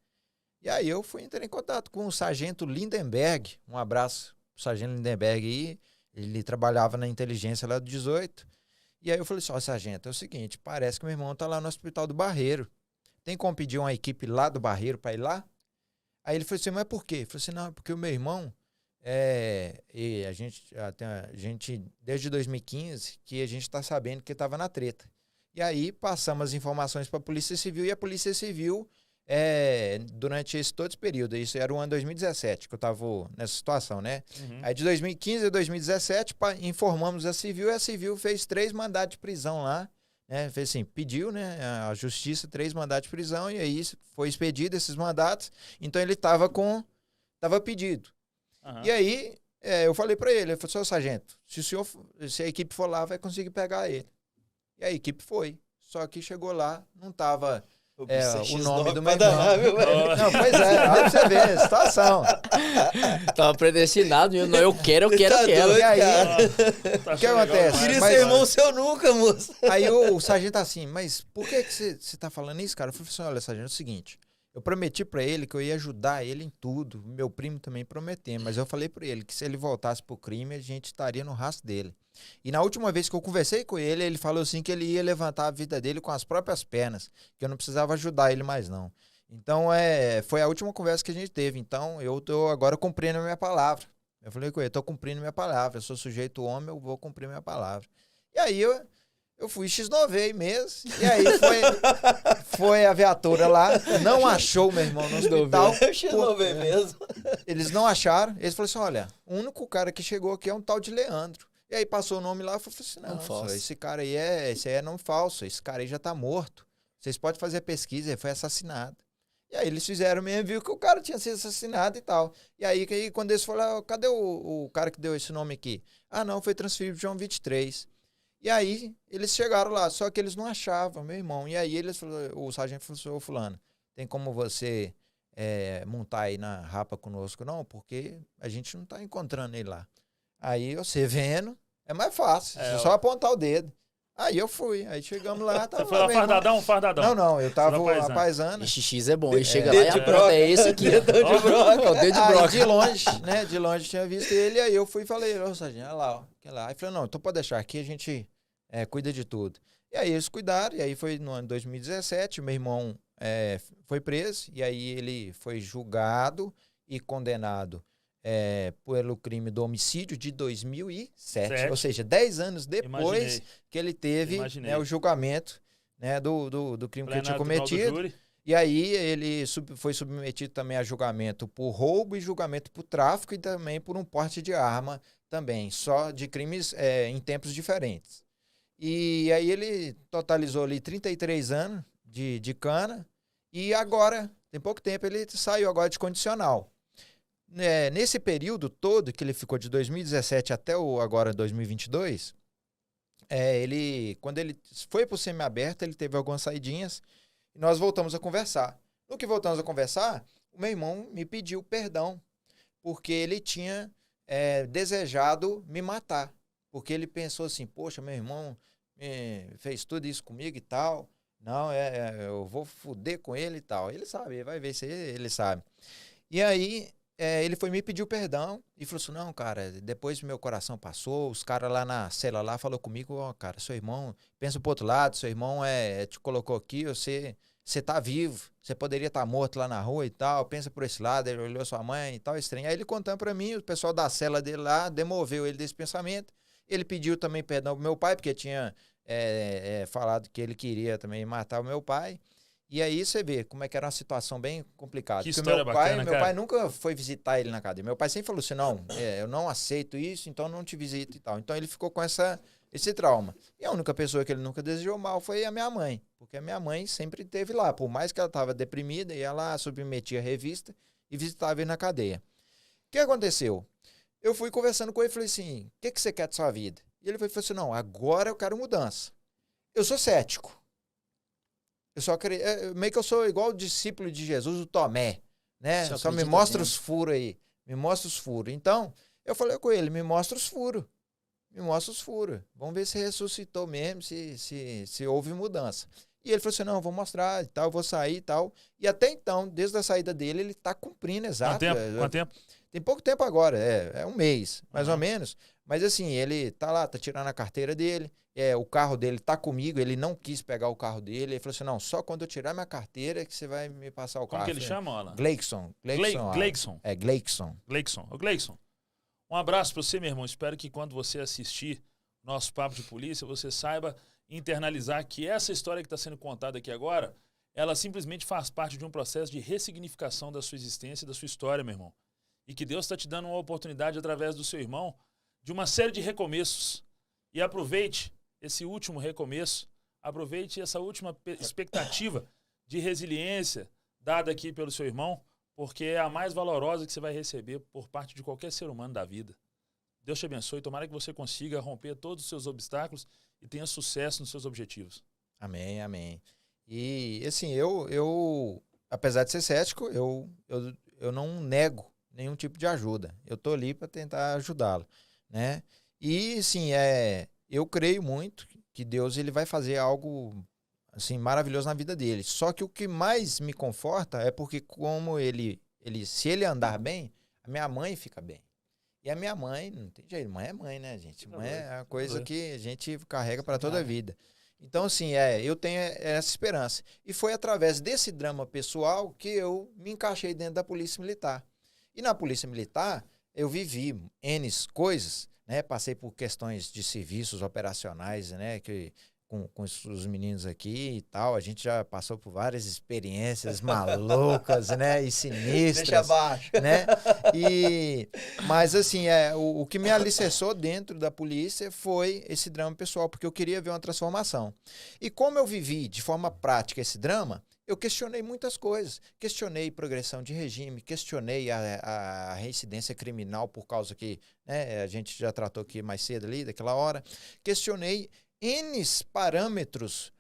[SPEAKER 2] E aí eu entrei em contato com o Sargento Lindenberg. Um abraço pro Sargento Lindenberg aí. Ele trabalhava na inteligência lá do 18. E aí eu falei assim, sargento, é o seguinte, parece que meu irmão tá lá no hospital do Barreiro. Tem como pedir uma equipe lá do Barreiro para ir lá? Aí ele falou assim, mas por quê? Eu falei assim, não, porque o meu irmão, e a gente, desde 2015, que a gente tá sabendo que estava na treta. E aí passamos as informações para a Polícia Civil e a Polícia Civil... durante todo esse período, isso era o ano 2017 que eu estava nessa situação, né? Uhum. Aí de 2015 a 2017 informamos a Civil e a Civil fez 3 mandados de prisão lá, né? Fez assim, pediu, né, a Justiça 3 mandados de prisão e aí foi expedido esses mandatos, então ele estava pedido. Uhum. E aí eu falei para ele, falei, sargento, se a equipe for lá vai conseguir pegar ele. E a equipe foi, só que chegou lá, não estava... o nome do meu irmão. Não, pois olha pra você ver, a situação.
[SPEAKER 3] Tava predestinado, eu quero.
[SPEAKER 2] E aí, o que acontece?
[SPEAKER 4] Queria ser irmão seu nunca, moço.
[SPEAKER 2] Aí o sargento assim, mas por que você tá falando isso, cara? Eu falei assim, olha, sargento, é o seguinte, eu prometi pra ele que eu ia ajudar ele em tudo, meu primo também prometeu, mas eu falei pra ele que se ele voltasse pro crime, a gente estaria no rastro dele. E na última vez que eu conversei com ele, ele falou assim que ele ia levantar a vida dele com as próprias pernas, que eu não precisava ajudar ele mais não. Então foi a última conversa que a gente teve, então eu tô agora cumprindo a minha palavra. Eu falei com ele, tô cumprindo minha palavra, eu sou sujeito homem, eu vou cumprir minha palavra. E aí eu fui X9 mesmo, e aí foi a viatura lá, não achou meu irmão no hospital.
[SPEAKER 4] X9 mesmo.
[SPEAKER 2] Eles não acharam, eles falaram assim, olha, o único cara que chegou aqui é um tal de Leandro. E aí passou o nome lá e falou assim, não, esse cara aí esse aí é nome falso, esse cara aí já tá morto. Vocês podem fazer a pesquisa, ele foi assassinado. E aí eles fizeram mesmo, viu que o cara tinha sido assassinado e tal. E aí quando eles falaram, cadê o cara que deu esse nome aqui? Ah, não, foi transferido para João 23. E aí eles chegaram lá, só que eles não achavam, meu irmão. E aí o sargento falou, fulano, tem como você montar aí na rapa conosco? Não, porque a gente não tá encontrando ele lá. Aí você vendo, é mais fácil, só apontar o dedo. Aí eu fui, aí chegamos lá.
[SPEAKER 1] Você foi lá fardadão?
[SPEAKER 2] Não, eu tava a paisana.
[SPEAKER 3] XX é bom, ele chega lá e a prova é esse aqui. Dedão de broca. O dedo de broca.
[SPEAKER 2] De longe tinha visto ele, aí eu fui e falei, ô sargento, olha lá, ó. Aí falou, não, então pode deixar aqui, a gente cuida de tudo. E aí eles cuidaram, e aí foi no ano 2017, meu irmão foi preso, e aí ele foi julgado e condenado pelo crime do homicídio de 2007. Ou seja, 10 anos depois que ele teve o julgamento do crime que ele tinha cometido. E aí ele foi submetido também a julgamento por roubo e julgamento por tráfico e também por um porte de arma também, só de crimes em tempos diferentes. E aí ele totalizou ali 33 anos de cana e agora, tem pouco tempo, ele saiu agora de condicional. Nesse período todo que ele ficou de 2017 até agora 2022, quando ele foi para o semiaberto, ele teve algumas saidinhas e nós voltamos a conversar. No que voltamos a conversar, o meu irmão me pediu perdão, porque ele tinha desejado me matar. Porque ele pensou assim, poxa, meu irmão fez tudo isso comigo e tal, não, eu vou foder com ele e tal. Ele sabe, vai ver se ele sabe. E aí ele foi me pedir perdão e falou assim, não, cara, depois meu coração passou, os caras lá na cela lá falou comigo, ó, cara, seu irmão, pensa pro outro lado, seu irmão te colocou aqui, você tá vivo, você poderia estar morto lá na rua e tal, pensa por esse lado, ele olhou sua mãe e tal, estranho. Aí ele contando pra mim, o pessoal da cela dele lá demoveu ele desse pensamento, ele pediu também perdão pro meu pai, porque tinha falado que ele queria também matar o meu pai. E aí você vê como é que era uma situação bem complicada.
[SPEAKER 1] Que história bacana,
[SPEAKER 2] meu pai nunca foi visitar ele na cadeia. Meu pai sempre falou assim, não, eu não aceito isso, então não te visito e tal. Então ele ficou com esse trauma. E a única pessoa que ele nunca desejou mal foi a minha mãe. Porque a minha mãe sempre esteve lá. Por mais que ela estava deprimida, ia lá, submetia a revista e visitava ele na cadeia. O que aconteceu? Eu fui conversando com ele e falei assim, o que você quer de sua vida? E ele falou assim, não, agora eu quero mudança. Eu sou cético. Eu só acredito, meio que eu sou igual o discípulo de Jesus, o Tomé, né? Só me mostra os furos aí, me mostra os furos. Então, eu falei com ele, me mostra os furos, Vamos ver se ressuscitou mesmo, se houve mudança. E ele falou assim, não, eu vou mostrar e tal, eu vou sair e tal. E até então, desde a saída dele, ele tá cumprindo, exato.
[SPEAKER 1] Quanto tempo?
[SPEAKER 2] Tem pouco tempo agora, é um mês, mais ou menos. Mas assim, ele tá lá, tá tirando a carteira dele, o carro dele tá comigo, ele não quis pegar o carro dele, ele falou assim, não, só quando eu tirar minha carteira que você vai me passar o carro.
[SPEAKER 1] Como que ele chama, Alan?
[SPEAKER 2] Gleikson.
[SPEAKER 1] Gleikson.
[SPEAKER 2] Gleikson.
[SPEAKER 1] Ô, Gleikson, um abraço pra você, meu irmão. Espero que quando você assistir nosso Papo de Polícia, você saiba internalizar que essa história que está sendo contada aqui agora, ela simplesmente faz parte de um processo de ressignificação da sua existência e da sua história, meu irmão. E que Deus está te dando uma oportunidade através do seu irmão de uma série de recomeços. E aproveite esse último recomeço, aproveite essa última expectativa de resiliência dada aqui pelo seu irmão, porque é a mais valorosa que você vai receber por parte de qualquer ser humano da vida. Deus te abençoe, tomara que você consiga romper todos os seus obstáculos e tenha sucesso nos seus objetivos.
[SPEAKER 2] Amém, amém. E assim, eu apesar de ser cético, eu não nego nenhum tipo de ajuda. Eu tô ali para tentar ajudá-lo, né? E sim, eu creio muito que Deus ele vai fazer algo assim maravilhoso na vida dele. Só que o que mais me conforta é porque como se ele andar bem, a minha mãe fica bem. E a minha mãe, não tem jeito, mãe é mãe, né, gente? Mãe é a coisa que a gente carrega para toda a vida. Então, assim, eu tenho essa esperança. E foi através desse drama pessoal que eu me encaixei dentro da Polícia Militar. E na Polícia Militar, eu vivi N coisas, né? Passei por questões de serviços operacionais, né? Com os meninos aqui e tal, a gente já passou por várias experiências malucas, né? E sinistras.
[SPEAKER 4] Deixa abaixo.
[SPEAKER 2] Né? Mas, assim, o que me alicerçou dentro da polícia foi esse drama pessoal, porque eu queria ver uma transformação. E como eu vivi de forma prática esse drama, eu questionei muitas coisas. Questionei progressão de regime, questionei a reincidência criminal por causa que, né, a gente já tratou aqui mais cedo ali, daquela hora. Questionei N parâmetros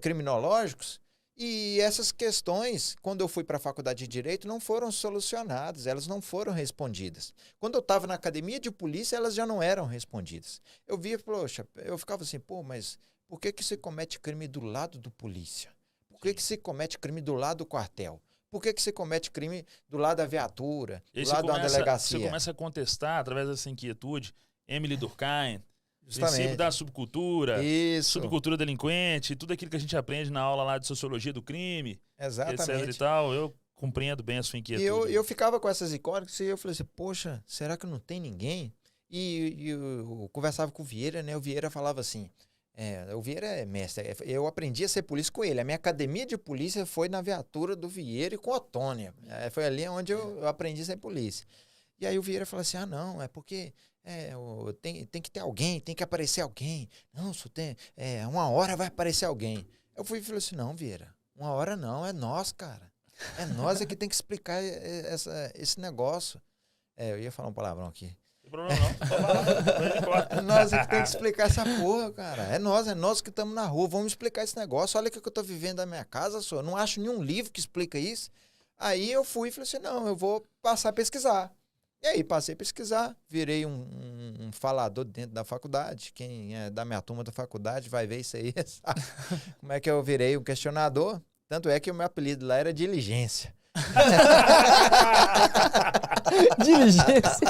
[SPEAKER 2] criminológicos e essas questões, quando eu fui para a faculdade de Direito, não foram solucionadas, elas não foram respondidas. Quando eu estava na academia de polícia, elas já não eram respondidas. Eu via, poxa, eu ficava assim, mas por que você comete crime do lado do polícia? Por que você comete crime do lado do quartel? Por que você comete crime do lado da viatura, do lado da delegacia?
[SPEAKER 1] Você começa a contestar, através dessa inquietude, Emily Durkheim,
[SPEAKER 2] Justamente.
[SPEAKER 1] princípio da subcultura, subcultura delinquente, tudo aquilo que a gente aprende na aula lá de sociologia do crime,
[SPEAKER 2] exatamente.
[SPEAKER 1] etc e tal. Eu compreendo bem a sua inquietude.
[SPEAKER 2] E eu ficava com essas icônicas e eu falei assim, poxa, será que não tem ninguém? E eu conversava com o Vieira, né? O Vieira falava assim, o Vieira é mestre, eu aprendi a ser polícia com ele. A minha academia de polícia foi na viatura do Vieira e com a Otônia. Foi ali onde eu aprendi a ser polícia. E aí o Vieira falou assim, não, é porque tem que ter alguém, tem que aparecer alguém. Não, uma hora vai aparecer alguém. Eu fui e falei assim, não, Vieira, uma hora não, é nós, cara. É nós que tem que explicar esse negócio. Eu ia falar um palavrão aqui.
[SPEAKER 1] Não tem problema não.
[SPEAKER 2] É nós que tem que explicar essa porra, cara. É nós que estamos na rua. Vamos explicar esse negócio. Olha o que eu tô vivendo na minha casa, senhor. Não acho nenhum livro que explica isso. Aí eu fui e falei assim, não, eu vou passar a pesquisar. E aí passei a pesquisar, virei um falador dentro da faculdade. Quem é da minha turma da faculdade vai ver isso aí, sabe? Como é que eu virei um questionador. Tanto é que o meu apelido lá era Diligência.
[SPEAKER 3] Diligência.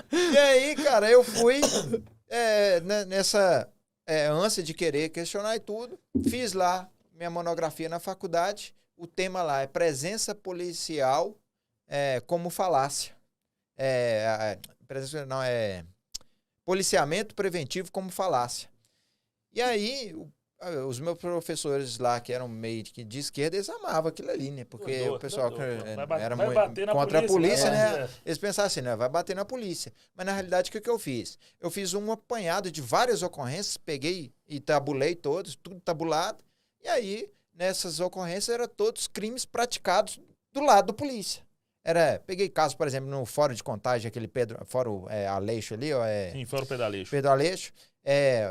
[SPEAKER 2] E aí, cara, eu fui nessa ânsia de querer questionar e tudo. Fiz lá minha monografia na faculdade. O tema lá é presença policial como falácia. Policiamento preventivo como falácia. E aí, os meus professores lá, que eram meio de esquerda, eles amavam aquilo ali, né? Porque o pessoal que era muito contra a polícia, né? Eles pensavam assim, né? Vai bater na polícia. Mas, na realidade, o que eu fiz? Eu fiz um apanhado de várias ocorrências, peguei e tabulei todos, tudo tabulado. E aí, nessas ocorrências, eram todos crimes praticados do lado da polícia. Peguei casos, por exemplo, no Fórum de Contagem, aquele Fórum Aleixo ali.
[SPEAKER 1] Sim, Fórum Pedro Aleixo.
[SPEAKER 2] Pedro Aleixo.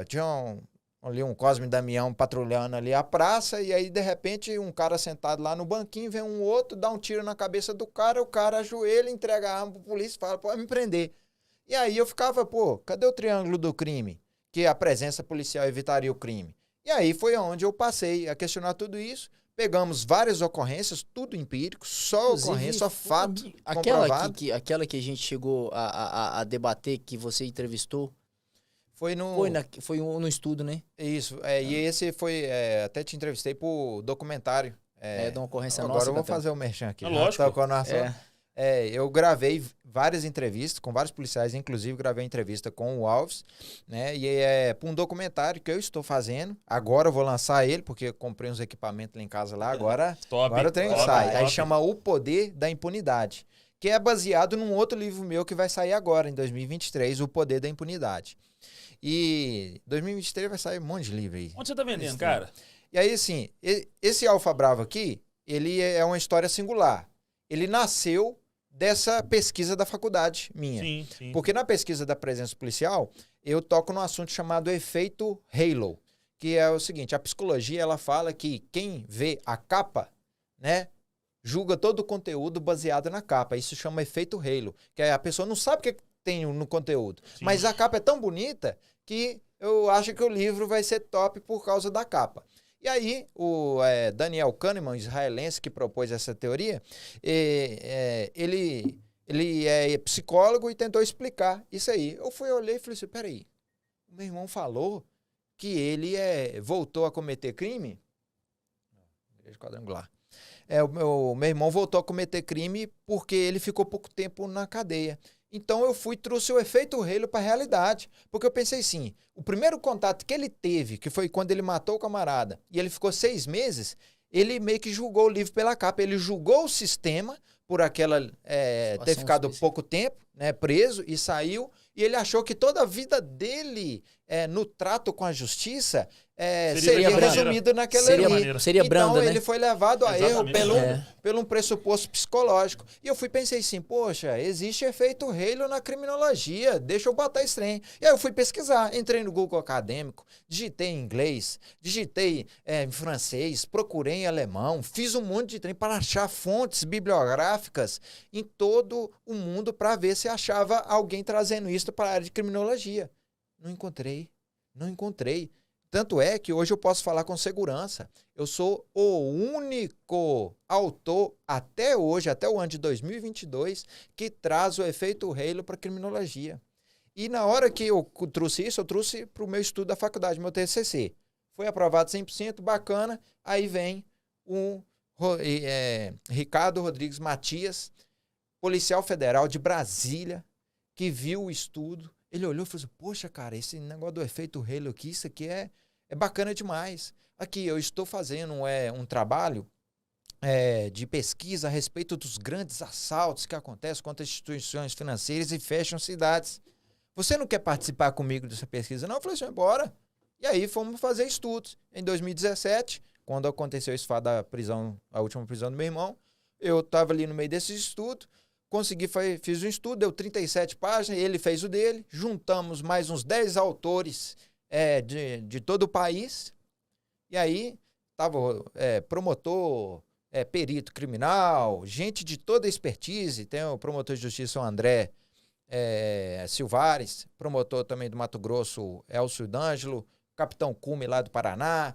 [SPEAKER 2] Tinha ali um Cosme Damião patrulhando ali a praça, e aí, de repente, um cara sentado lá no banquinho, vem um outro, dá um tiro na cabeça do cara, o cara ajoelha, entrega a arma pro polícia e fala, pode me prender. E aí eu ficava, cadê o triângulo do crime? Que a presença policial evitaria o crime. E aí foi onde eu passei a questionar tudo isso, pegamos várias ocorrências, tudo empírico, só ocorrência, só fato comprovado.
[SPEAKER 3] Aquela que a gente chegou a debater, que você entrevistou, Foi no estudo, né?
[SPEAKER 2] Isso. E esse foi... até te entrevistei por documentário.
[SPEAKER 3] De uma ocorrência nossa.
[SPEAKER 2] Agora eu vou fazer o merchan aqui.
[SPEAKER 1] Lógico.
[SPEAKER 2] Eu gravei várias entrevistas com vários policiais, inclusive gravei entrevista com o Alves, né? E para um documentário que eu estou fazendo. Agora eu vou lançar ele, porque eu comprei uns equipamentos lá em casa lá. Agora o trem sai. Aí chama O Poder da Impunidade, que é baseado num outro livro meu que vai sair agora, em 2023, O Poder da Impunidade. E 2023 vai sair um monte de livro aí.
[SPEAKER 1] Onde você tá vendendo, cara?
[SPEAKER 2] E aí, assim, esse Alfa Bravo aqui, ele é uma história singular. Ele nasceu dessa pesquisa da faculdade minha.
[SPEAKER 1] Sim.
[SPEAKER 2] Porque na pesquisa da presença policial, eu toco num assunto chamado efeito halo, que é o seguinte, a psicologia, ela fala que quem vê a capa, né, julga todo o conteúdo baseado na capa. Isso chama efeito halo, que a pessoa não sabe o que tem no conteúdo. Sim. Mas a capa é tão bonita que eu acho que o livro vai ser top por causa da capa. E aí, o Daniel Kahneman, israelense, que propôs essa teoria, ele é psicólogo e tentou explicar isso aí. Eu olhei e falei assim, peraí, o meu irmão falou que ele voltou a cometer crime? Igreja quadrangular. O meu irmão voltou a cometer crime porque ele ficou pouco tempo na cadeia. Então eu trouxe o efeito halo para a realidade, porque eu pensei assim, o primeiro contato que ele teve, que foi quando ele matou o camarada, e ele ficou 6 meses, ele meio que julgou o livro pela capa, ele julgou o sistema por ter ficado pouco tempo, né, preso e saiu, e ele achou que toda a vida dele no trato com a justiça seria resumido naquela ali.
[SPEAKER 3] Seria branda,
[SPEAKER 2] então
[SPEAKER 3] né?
[SPEAKER 2] ele foi levado a erro pelo um pressuposto psicológico. E eu pensei assim, poxa, existe efeito halo na criminologia, deixa eu botar esse trem. E aí eu fui pesquisar, entrei no Google Acadêmico, digitei em inglês, digitei em francês, procurei em alemão, fiz um monte de trem para achar fontes bibliográficas em todo o mundo para ver se achava alguém trazendo isso para a área de criminologia. Não encontrei. Tanto é que hoje eu posso falar com segurança. Eu sou o único autor, até hoje, até o ano de 2022, que traz o efeito Halo para a criminologia. E na hora que eu trouxe isso, eu trouxe para o meu estudo da faculdade, meu TCC. Foi aprovado 100%, bacana. Aí vem o Ricardo Rodrigues Matias, policial federal de Brasília, que viu o estudo. Ele olhou e falou assim, poxa, cara, esse negócio do efeito Halo aqui, isso aqui é bacana demais. Aqui, eu estou fazendo um trabalho de pesquisa a respeito dos grandes assaltos que acontecem contra instituições financeiras e fecham cidades. Você não quer participar comigo dessa pesquisa? Não, eu falei assim, bora. E aí fomos fazer estudos. Em 2017, quando aconteceu esse fato da prisão, a última prisão do meu irmão, eu estava ali no meio desse estudo, fiz um estudo, deu 37 páginas, ele fez o dele, juntamos mais uns 10 autores de todo o país, e aí estava promotor, perito criminal, gente de toda a expertise, tem o promotor de justiça, o André Silvares, promotor também do Mato Grosso, Elcio D'Angelo, capitão Cume lá do Paraná,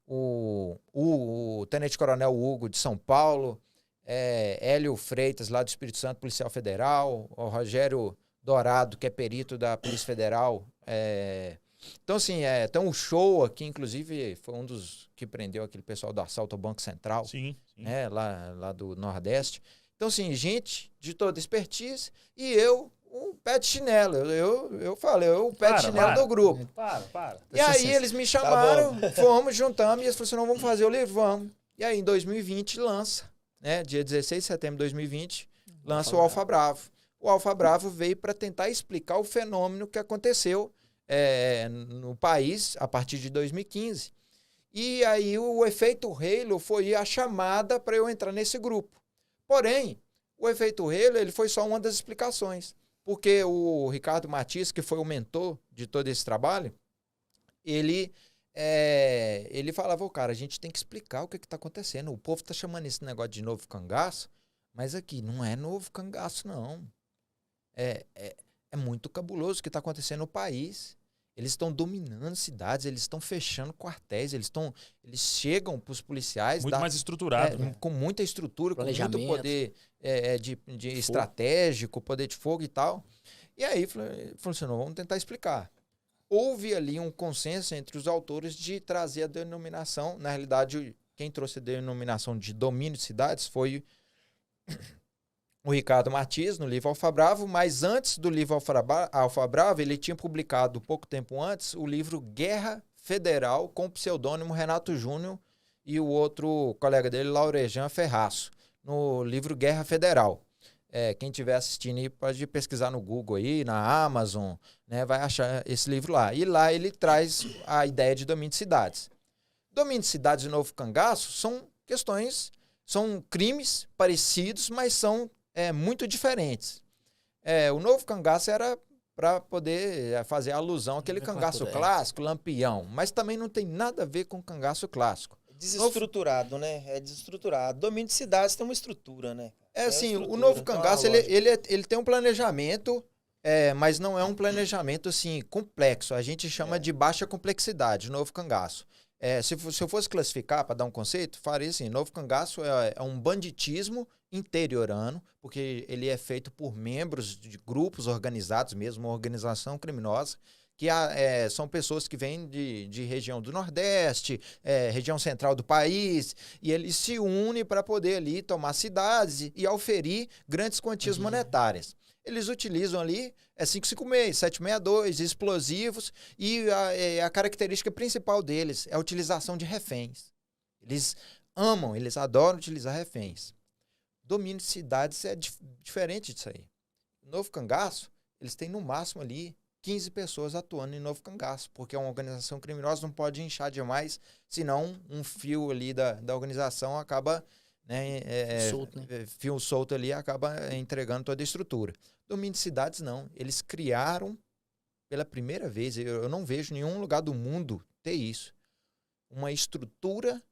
[SPEAKER 2] o tenente-coronel Hugo de São Paulo, Hélio Freitas lá do Espírito Santo, policial federal, o Rogério Dourado, que é perito da Polícia Federal. Então, assim, tem um show aqui, inclusive, foi um dos que prendeu aquele pessoal do assalto ao Banco Central,
[SPEAKER 1] sim.
[SPEAKER 2] Lá do Nordeste. Então, assim, gente de toda expertise e eu, um pé de chinelo. Eu falei, o pé de chinelo do grupo.
[SPEAKER 1] Para.
[SPEAKER 2] E aí eles me chamaram, fomos, juntamos, e eles falaram assim, não, vamos fazer o livro? Vamos. E aí, em 2020, lança, dia 16 de setembro de 2020, lança o Alfa Bravo. O Alfa Bravo veio para tentar explicar o fenômeno que aconteceu no país a partir de 2015. E aí o efeito Halo foi a chamada para eu entrar nesse grupo. Porém, o efeito Halo ele foi só uma das explicações. Porque o Ricardo Matias, que foi o mentor de todo esse trabalho, ele falava, cara, a gente tem que explicar o que está acontecendo. O povo está chamando esse negócio de novo cangaço, mas aqui não é novo cangaço, não. É muito cabuloso o que está acontecendo no país. Eles estão dominando cidades, eles estão fechando quartéis, eles chegam para os policiais...
[SPEAKER 1] Muito mais estruturado.
[SPEAKER 2] Com muita estrutura, com muito poder de estratégico, poder de fogo e tal. E aí, falou assim, não, vamos tentar explicar. Houve ali um consenso entre os autores de trazer a denominação. Na realidade, quem trouxe a denominação de domínio de cidades foi o Ricardo Matias, no livro Alfa Bravo, mas antes do livro Alfa Bravo, ele tinha publicado, pouco tempo antes, o livro Guerra Federal, com o pseudônimo Renato Júnior e o outro colega dele, Laurejan Ferraço, no livro Guerra Federal. Quem estiver assistindo aí pode pesquisar no Google aí, na Amazon, né, vai achar esse livro lá. E lá ele traz a ideia de domínio de cidades. Domínio de cidades e novo cangaço são crimes parecidos, mas são muito diferentes. O novo cangaço era para poder fazer alusão àquele cangaço clássico, lampião, mas também não tem nada a ver com cangaço clássico.
[SPEAKER 4] Desestruturado, né? É desestruturado. Domínio de cidades tem uma estrutura, né?
[SPEAKER 2] Assim, o novo cangaço, ele tem um planejamento, mas não é um planejamento, assim, complexo. A gente chama de baixa complexidade, novo cangaço. Se eu fosse classificar, para dar um conceito, faria assim, novo cangaço é um banditismo interiorano, porque ele é feito por membros de grupos organizados mesmo, uma organização criminosa, que são pessoas que vêm de região do Nordeste, região central do país, e eles se unem para poder ali tomar cidades e auferir grandes quantias monetárias. Eles utilizam ali 556, 762, explosivos, e a característica principal deles é a utilização de reféns. Eles adoram utilizar reféns. Domínio de cidades é diferente disso aí. No Novo Cangaço, eles têm no máximo ali 15 pessoas atuando em Novo Cangaço, porque uma organização criminosa não pode inchar demais, senão um fio ali da organização acaba, fio solto ali acaba entregando toda a estrutura. Domínio de cidades não, eles criaram pela primeira vez, eu não vejo nenhum lugar do mundo ter isso, uma estrutura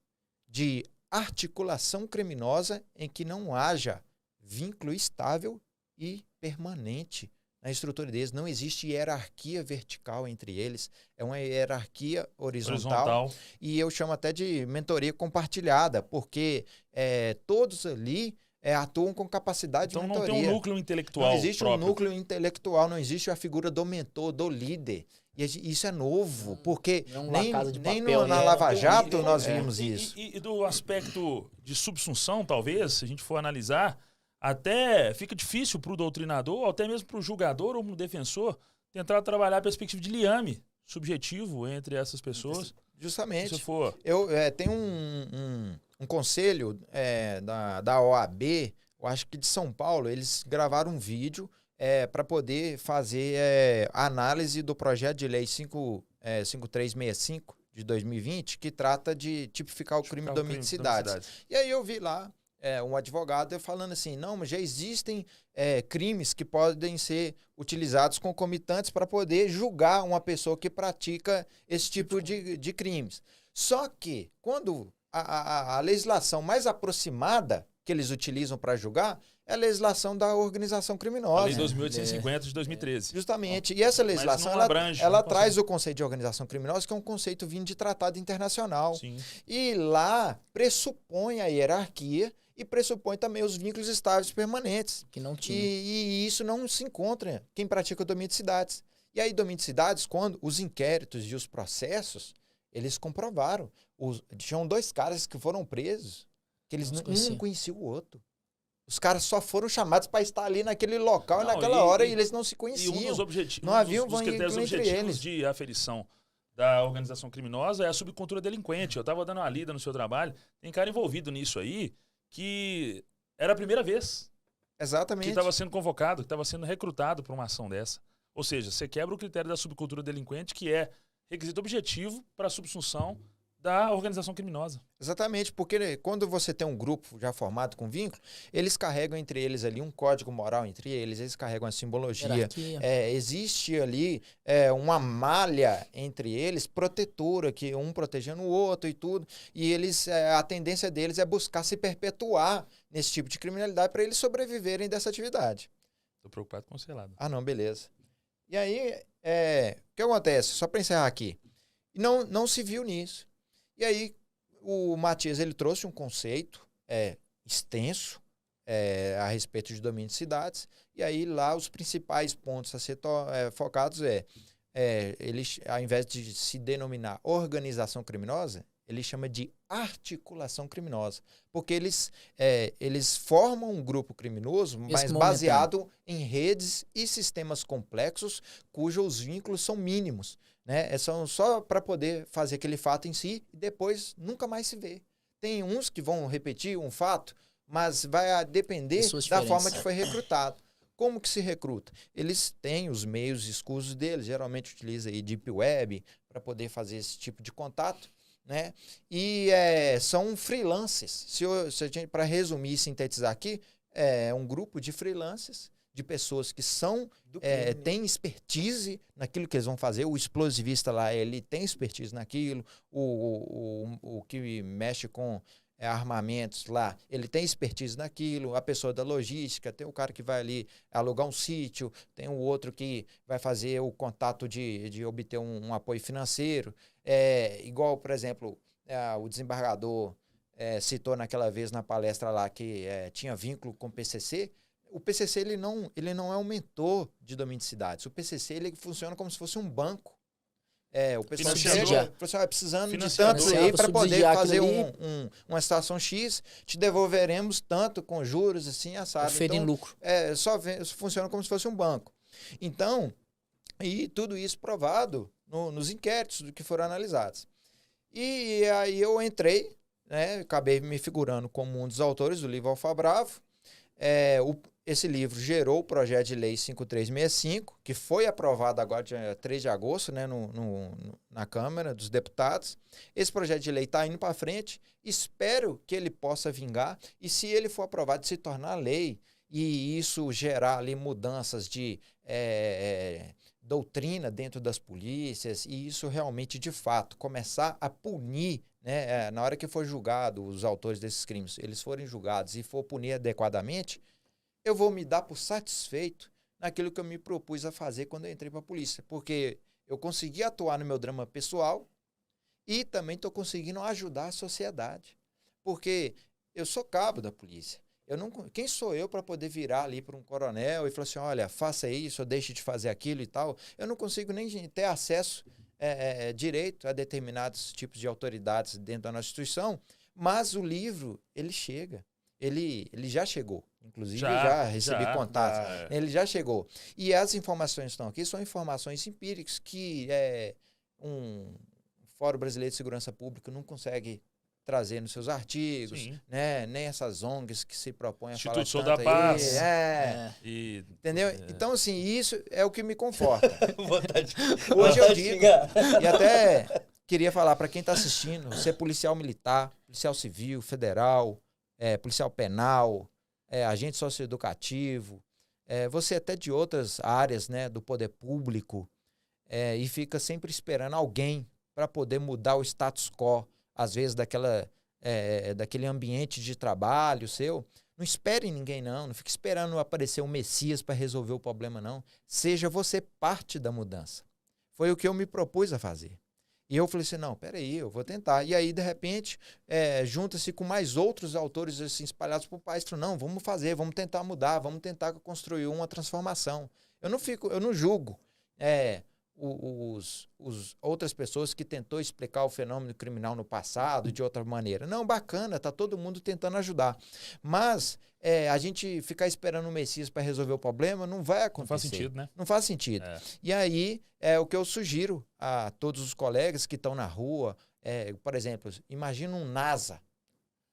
[SPEAKER 2] de articulação criminosa em que não haja vínculo estável e permanente na estrutura deles. Não existe hierarquia vertical entre eles, é uma hierarquia horizontal. E eu chamo até de mentoria compartilhada, porque todos ali atuam com capacidade de mentoria.
[SPEAKER 1] Então não tem um núcleo intelectual
[SPEAKER 2] Não existe
[SPEAKER 1] próprio.
[SPEAKER 2] um núcleo intelectual, não existe a figura do mentor, do líder. E isso é novo, porque nem na Lava Jato nós vimos isso.
[SPEAKER 1] E do aspecto de subsunção, talvez, se a gente for analisar, até fica difícil para o doutrinador, ou até mesmo para o julgador ou para o defensor, tentar trabalhar a perspectiva de liame subjetivo entre essas pessoas.
[SPEAKER 2] Justamente.
[SPEAKER 1] Se for...
[SPEAKER 2] Eu tenho um conselho da OAB, eu acho que de São Paulo, eles gravaram um vídeo para poder fazer análise do projeto de lei 5365 de 2020, que trata de tipificar o crime de domiciliaridade. E aí eu vi lá um advogado falando assim, não, mas já existem crimes que podem ser utilizados concomitantes para poder julgar uma pessoa que pratica esse tipo de crimes. Só que quando a legislação mais aproximada que eles utilizam para julgar é a legislação da organização criminosa.
[SPEAKER 1] A lei 2850 de 2013.
[SPEAKER 2] Justamente. E essa legislação, ela traz o conceito de organização criminosa, que é um conceito vindo de tratado internacional.
[SPEAKER 1] Sim.
[SPEAKER 2] E lá pressupõe a hierarquia e pressupõe também os vínculos estáveis permanentes.
[SPEAKER 3] Que não tinha.
[SPEAKER 2] E isso não se encontra quem pratica o domínio de cidades. E aí, domínio de cidades, quando os inquéritos e os processos, eles comprovaram. Tinham 2 caras que foram presos, que eles não conheciam o outro. Os caras só foram chamados para estar ali naquele local e naquela hora e eles não se conheciam.
[SPEAKER 1] E um dos
[SPEAKER 2] não havia
[SPEAKER 1] dos critérios objetivos de aferição da organização criminosa é a subcultura delinquente. Eu estava dando uma lida no seu trabalho, tem cara envolvido nisso aí que era a primeira vez.
[SPEAKER 2] Exatamente.
[SPEAKER 1] Que estava sendo convocado, que estava sendo recrutado para uma ação dessa. Ou seja, você quebra o critério da subcultura delinquente, que é requisito objetivo para a subsunção da organização criminosa.
[SPEAKER 2] Exatamente, porque quando você tem um grupo já formado com vínculo, eles carregam entre eles ali um código moral entre eles carregam a simbologia. Existe ali uma malha entre eles, protetora, que um protegendo o outro e tudo, e eles a tendência deles é buscar se perpetuar nesse tipo de criminalidade para eles sobreviverem dessa atividade.
[SPEAKER 1] Estou preocupado com o selado.
[SPEAKER 2] Ah, não, beleza. E aí, o que acontece? Só para encerrar aqui. Não se viu nisso. E aí, o Matias ele trouxe um conceito extenso a respeito de domínio de cidades. E aí, lá, os principais pontos a ser focados eles, ao invés de se denominar organização criminosa, ele chama de articulação criminosa. Porque eles formam um grupo criminoso, mas baseado em redes e sistemas complexos, cujos vínculos são mínimos. Né? São só para poder fazer aquele fato em si e depois nunca mais se vê. Tem uns que vão repetir um fato, mas vai depender da forma que foi recrutado. Como que se recruta? Eles têm os meios escusos deles, geralmente utiliza aí Deep Web para poder fazer esse tipo de contato. Né? E são freelancers. Para resumir e sintetizar aqui, é um grupo de freelancers, de pessoas que têm expertise naquilo que eles vão fazer. O explosivista lá, ele tem expertise naquilo. O que mexe com armamentos lá, ele tem expertise naquilo. A pessoa da logística, tem o cara que vai ali alugar um sítio, tem o outro que vai fazer o contato de obter um apoio financeiro. Igual, por exemplo, o desembargador citou naquela vez na palestra lá que tinha vínculo com o PCC. O PCC ele não é um mentor de domínio de cidades. O PCC ele funciona como se fosse um banco. O pessoal chega, precisando de tanto aí para poder fazer uma estação X, te devolveremos tanto com juros, assim, assado.
[SPEAKER 3] Então, lucro.
[SPEAKER 2] Funciona como se fosse um banco. Então, e tudo isso provado nos inquéritos do que foram analisados. E aí eu entrei, né, acabei me figurando como um dos autores do livro Alfa Bravo. Esse livro gerou o projeto de lei 5365, que foi aprovado agora dia 3 de agosto, né, na Câmara dos Deputados. Esse projeto de lei está indo para frente, espero que ele possa vingar, e se ele for aprovado, se tornar lei, e isso gerar ali mudanças de doutrina dentro das polícias, e isso realmente, de fato, começar a punir, né, na hora que for julgado os autores desses crimes, eles forem julgados e for punir adequadamente, eu vou me dar por satisfeito naquilo que eu me propus a fazer quando eu entrei para a polícia. Porque eu consegui atuar no meu drama pessoal e também estou conseguindo ajudar a sociedade. Porque eu sou cabo da polícia. Quem sou eu para poder virar ali para um coronel e falar assim, olha, faça isso, ou deixe de fazer aquilo e tal. Eu não consigo nem ter acesso direito a determinados tipos de autoridades dentro da nossa instituição, mas o livro, ele chega. Ele já chegou. Inclusive, já recebi contatos. Ele já chegou. E as informações que estão aqui são informações empíricas que um Fórum Brasileiro de Segurança Pública não consegue trazer nos seus artigos, né? Nem essas ONGs que se propõem a falar
[SPEAKER 1] Instituto da Paz.
[SPEAKER 2] Entendeu? Então, assim, isso é o que me conforta. Hoje eu digo, e até queria falar para quem está assistindo, você é policial militar, policial civil, federal, policial penal, agente socioeducativo, você até de outras áreas, né, do poder público, e fica sempre esperando alguém para poder mudar o status quo, às vezes daquele ambiente de trabalho seu. Não espere ninguém, não fique esperando aparecer um Messias para resolver o problema, não. Seja você parte da mudança. Foi o que eu me propus a fazer. E eu falei assim, não, peraí, eu vou tentar. E aí, de repente, junta-se com mais outros autores assim, espalhados por país, falou, não, vamos fazer, vamos tentar mudar, vamos tentar construir uma transformação. Eu não julgo outras pessoas que tentou explicar o fenômeno criminal no passado de outra maneira. Não, bacana, tá todo mundo tentando ajudar. Mas a gente ficar esperando o Messias para resolver o problema não vai acontecer.
[SPEAKER 1] Não faz sentido, né?
[SPEAKER 2] Não faz sentido. E aí, o que eu sugiro a todos os colegas que estão na rua, por exemplo, imagina um NASA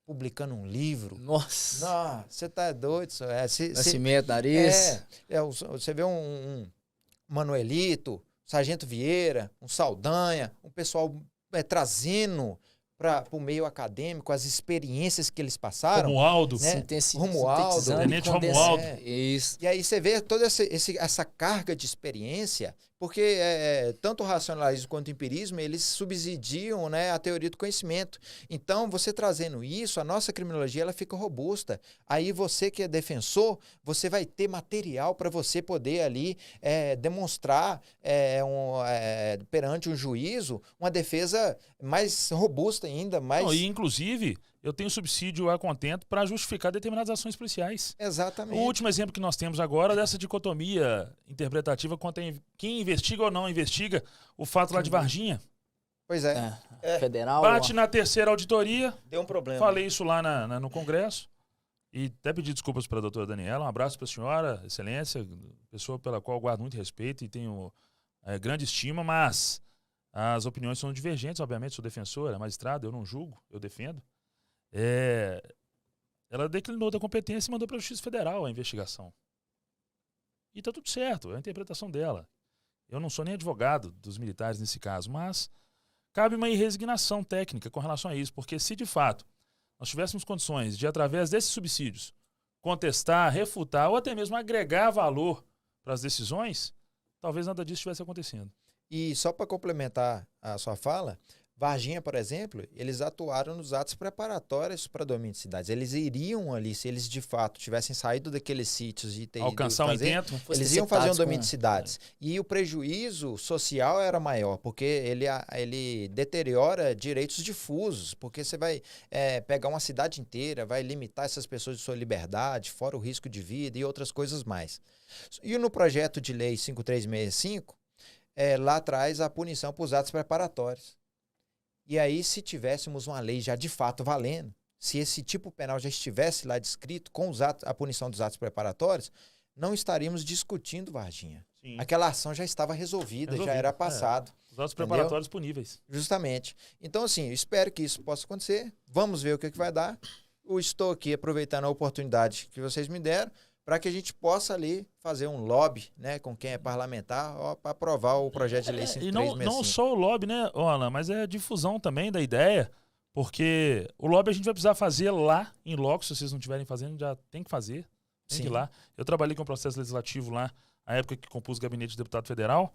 [SPEAKER 2] publicando um livro.
[SPEAKER 3] Nossa!
[SPEAKER 2] Você tá doido?
[SPEAKER 3] Nascimento, nariz.
[SPEAKER 2] Você vê um Manuelito, Sargento Vieira, um Saldanha, um pessoal trazendo para o meio acadêmico as experiências que eles passaram.
[SPEAKER 1] Romualdo.
[SPEAKER 2] Né? Romualdo.
[SPEAKER 1] Tenente Romualdo.
[SPEAKER 2] Isso. E aí você vê toda essa carga de experiência, porque tanto o racionalismo quanto o empirismo, eles subsidiam, né, a teoria do conhecimento. Então, você trazendo isso, a nossa criminologia ela fica robusta. Aí você que é defensor, você vai ter material para você poder ali demonstrar perante um juízo uma defesa mais robusta ainda. Mais...
[SPEAKER 1] Não, e, inclusive, eu tenho subsídio a contento para justificar determinadas ações policiais.
[SPEAKER 2] Exatamente.
[SPEAKER 1] O último exemplo que nós temos agora dessa dicotomia interpretativa quanto a quem investiga ou não investiga o fato lá de Varginha.
[SPEAKER 2] Pois
[SPEAKER 3] Federal.
[SPEAKER 1] Bate na terceira auditoria.
[SPEAKER 4] Deu um problema.
[SPEAKER 1] Falei isso lá no Congresso. E até pedi desculpas para a doutora Daniela. Um abraço para a senhora, excelência, pessoa pela qual eu guardo muito respeito e tenho grande estima, mas as opiniões são divergentes, obviamente. Sou defensor, magistrado, eu não julgo, eu defendo. Ela declinou da competência e mandou para a Justiça Federal a investigação. E está tudo certo, é a interpretação dela. Eu não sou nem advogado dos militares nesse caso, mas cabe uma resignação técnica com relação a isso, porque se de fato nós tivéssemos condições de, através desses subsídios, contestar, refutar ou até mesmo agregar valor para as decisões, talvez nada disso estivesse acontecendo.
[SPEAKER 2] E só para complementar a sua fala, Varginha, por exemplo, eles atuaram nos atos preparatórios para domínio de cidades. Eles iriam ali, se eles de fato tivessem saído daqueles sítios e
[SPEAKER 1] alcançar o intento,
[SPEAKER 2] eles iam fazer um domínio de cidades. E o prejuízo social era maior, porque ele deteriora direitos difusos, porque você vai pegar uma cidade inteira, vai limitar essas pessoas de sua liberdade, fora o risco de vida e outras coisas mais. E no projeto de lei 5365, lá traz a punição para os atos preparatórios. E aí, se tivéssemos uma lei já de fato valendo, se esse tipo penal já estivesse lá descrito com a punição dos atos preparatórios, não estaríamos discutindo Varginha. Sim. Aquela ação já estava resolvida, já era passado.
[SPEAKER 1] Os atos preparatórios puníveis.
[SPEAKER 2] Justamente. Então, assim, eu espero que isso possa acontecer. Vamos ver o que vai dar. Eu estou aqui aproveitando a oportunidade que vocês me deram para que a gente possa ali fazer um lobby, né, com quem é parlamentar, para aprovar o projeto de lei 5365.
[SPEAKER 1] E não só o lobby, né, Alan, mas é a difusão também da ideia, porque o lobby a gente vai precisar fazer lá em loco, se vocês não estiverem fazendo, já tem que fazer, tem que ir lá. Eu trabalhei com o processo legislativo lá, na época que compus o gabinete de deputado federal,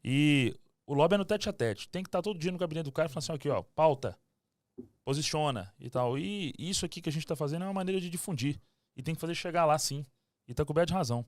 [SPEAKER 1] e o lobby é no tete-a-tete. Tem que estar todo dia no gabinete do cara e falar assim, aqui, ó, pauta, posiciona e tal. E isso aqui que a gente está fazendo é uma maneira de difundir, e tem que fazer chegar lá sim. E tá coberto de razão.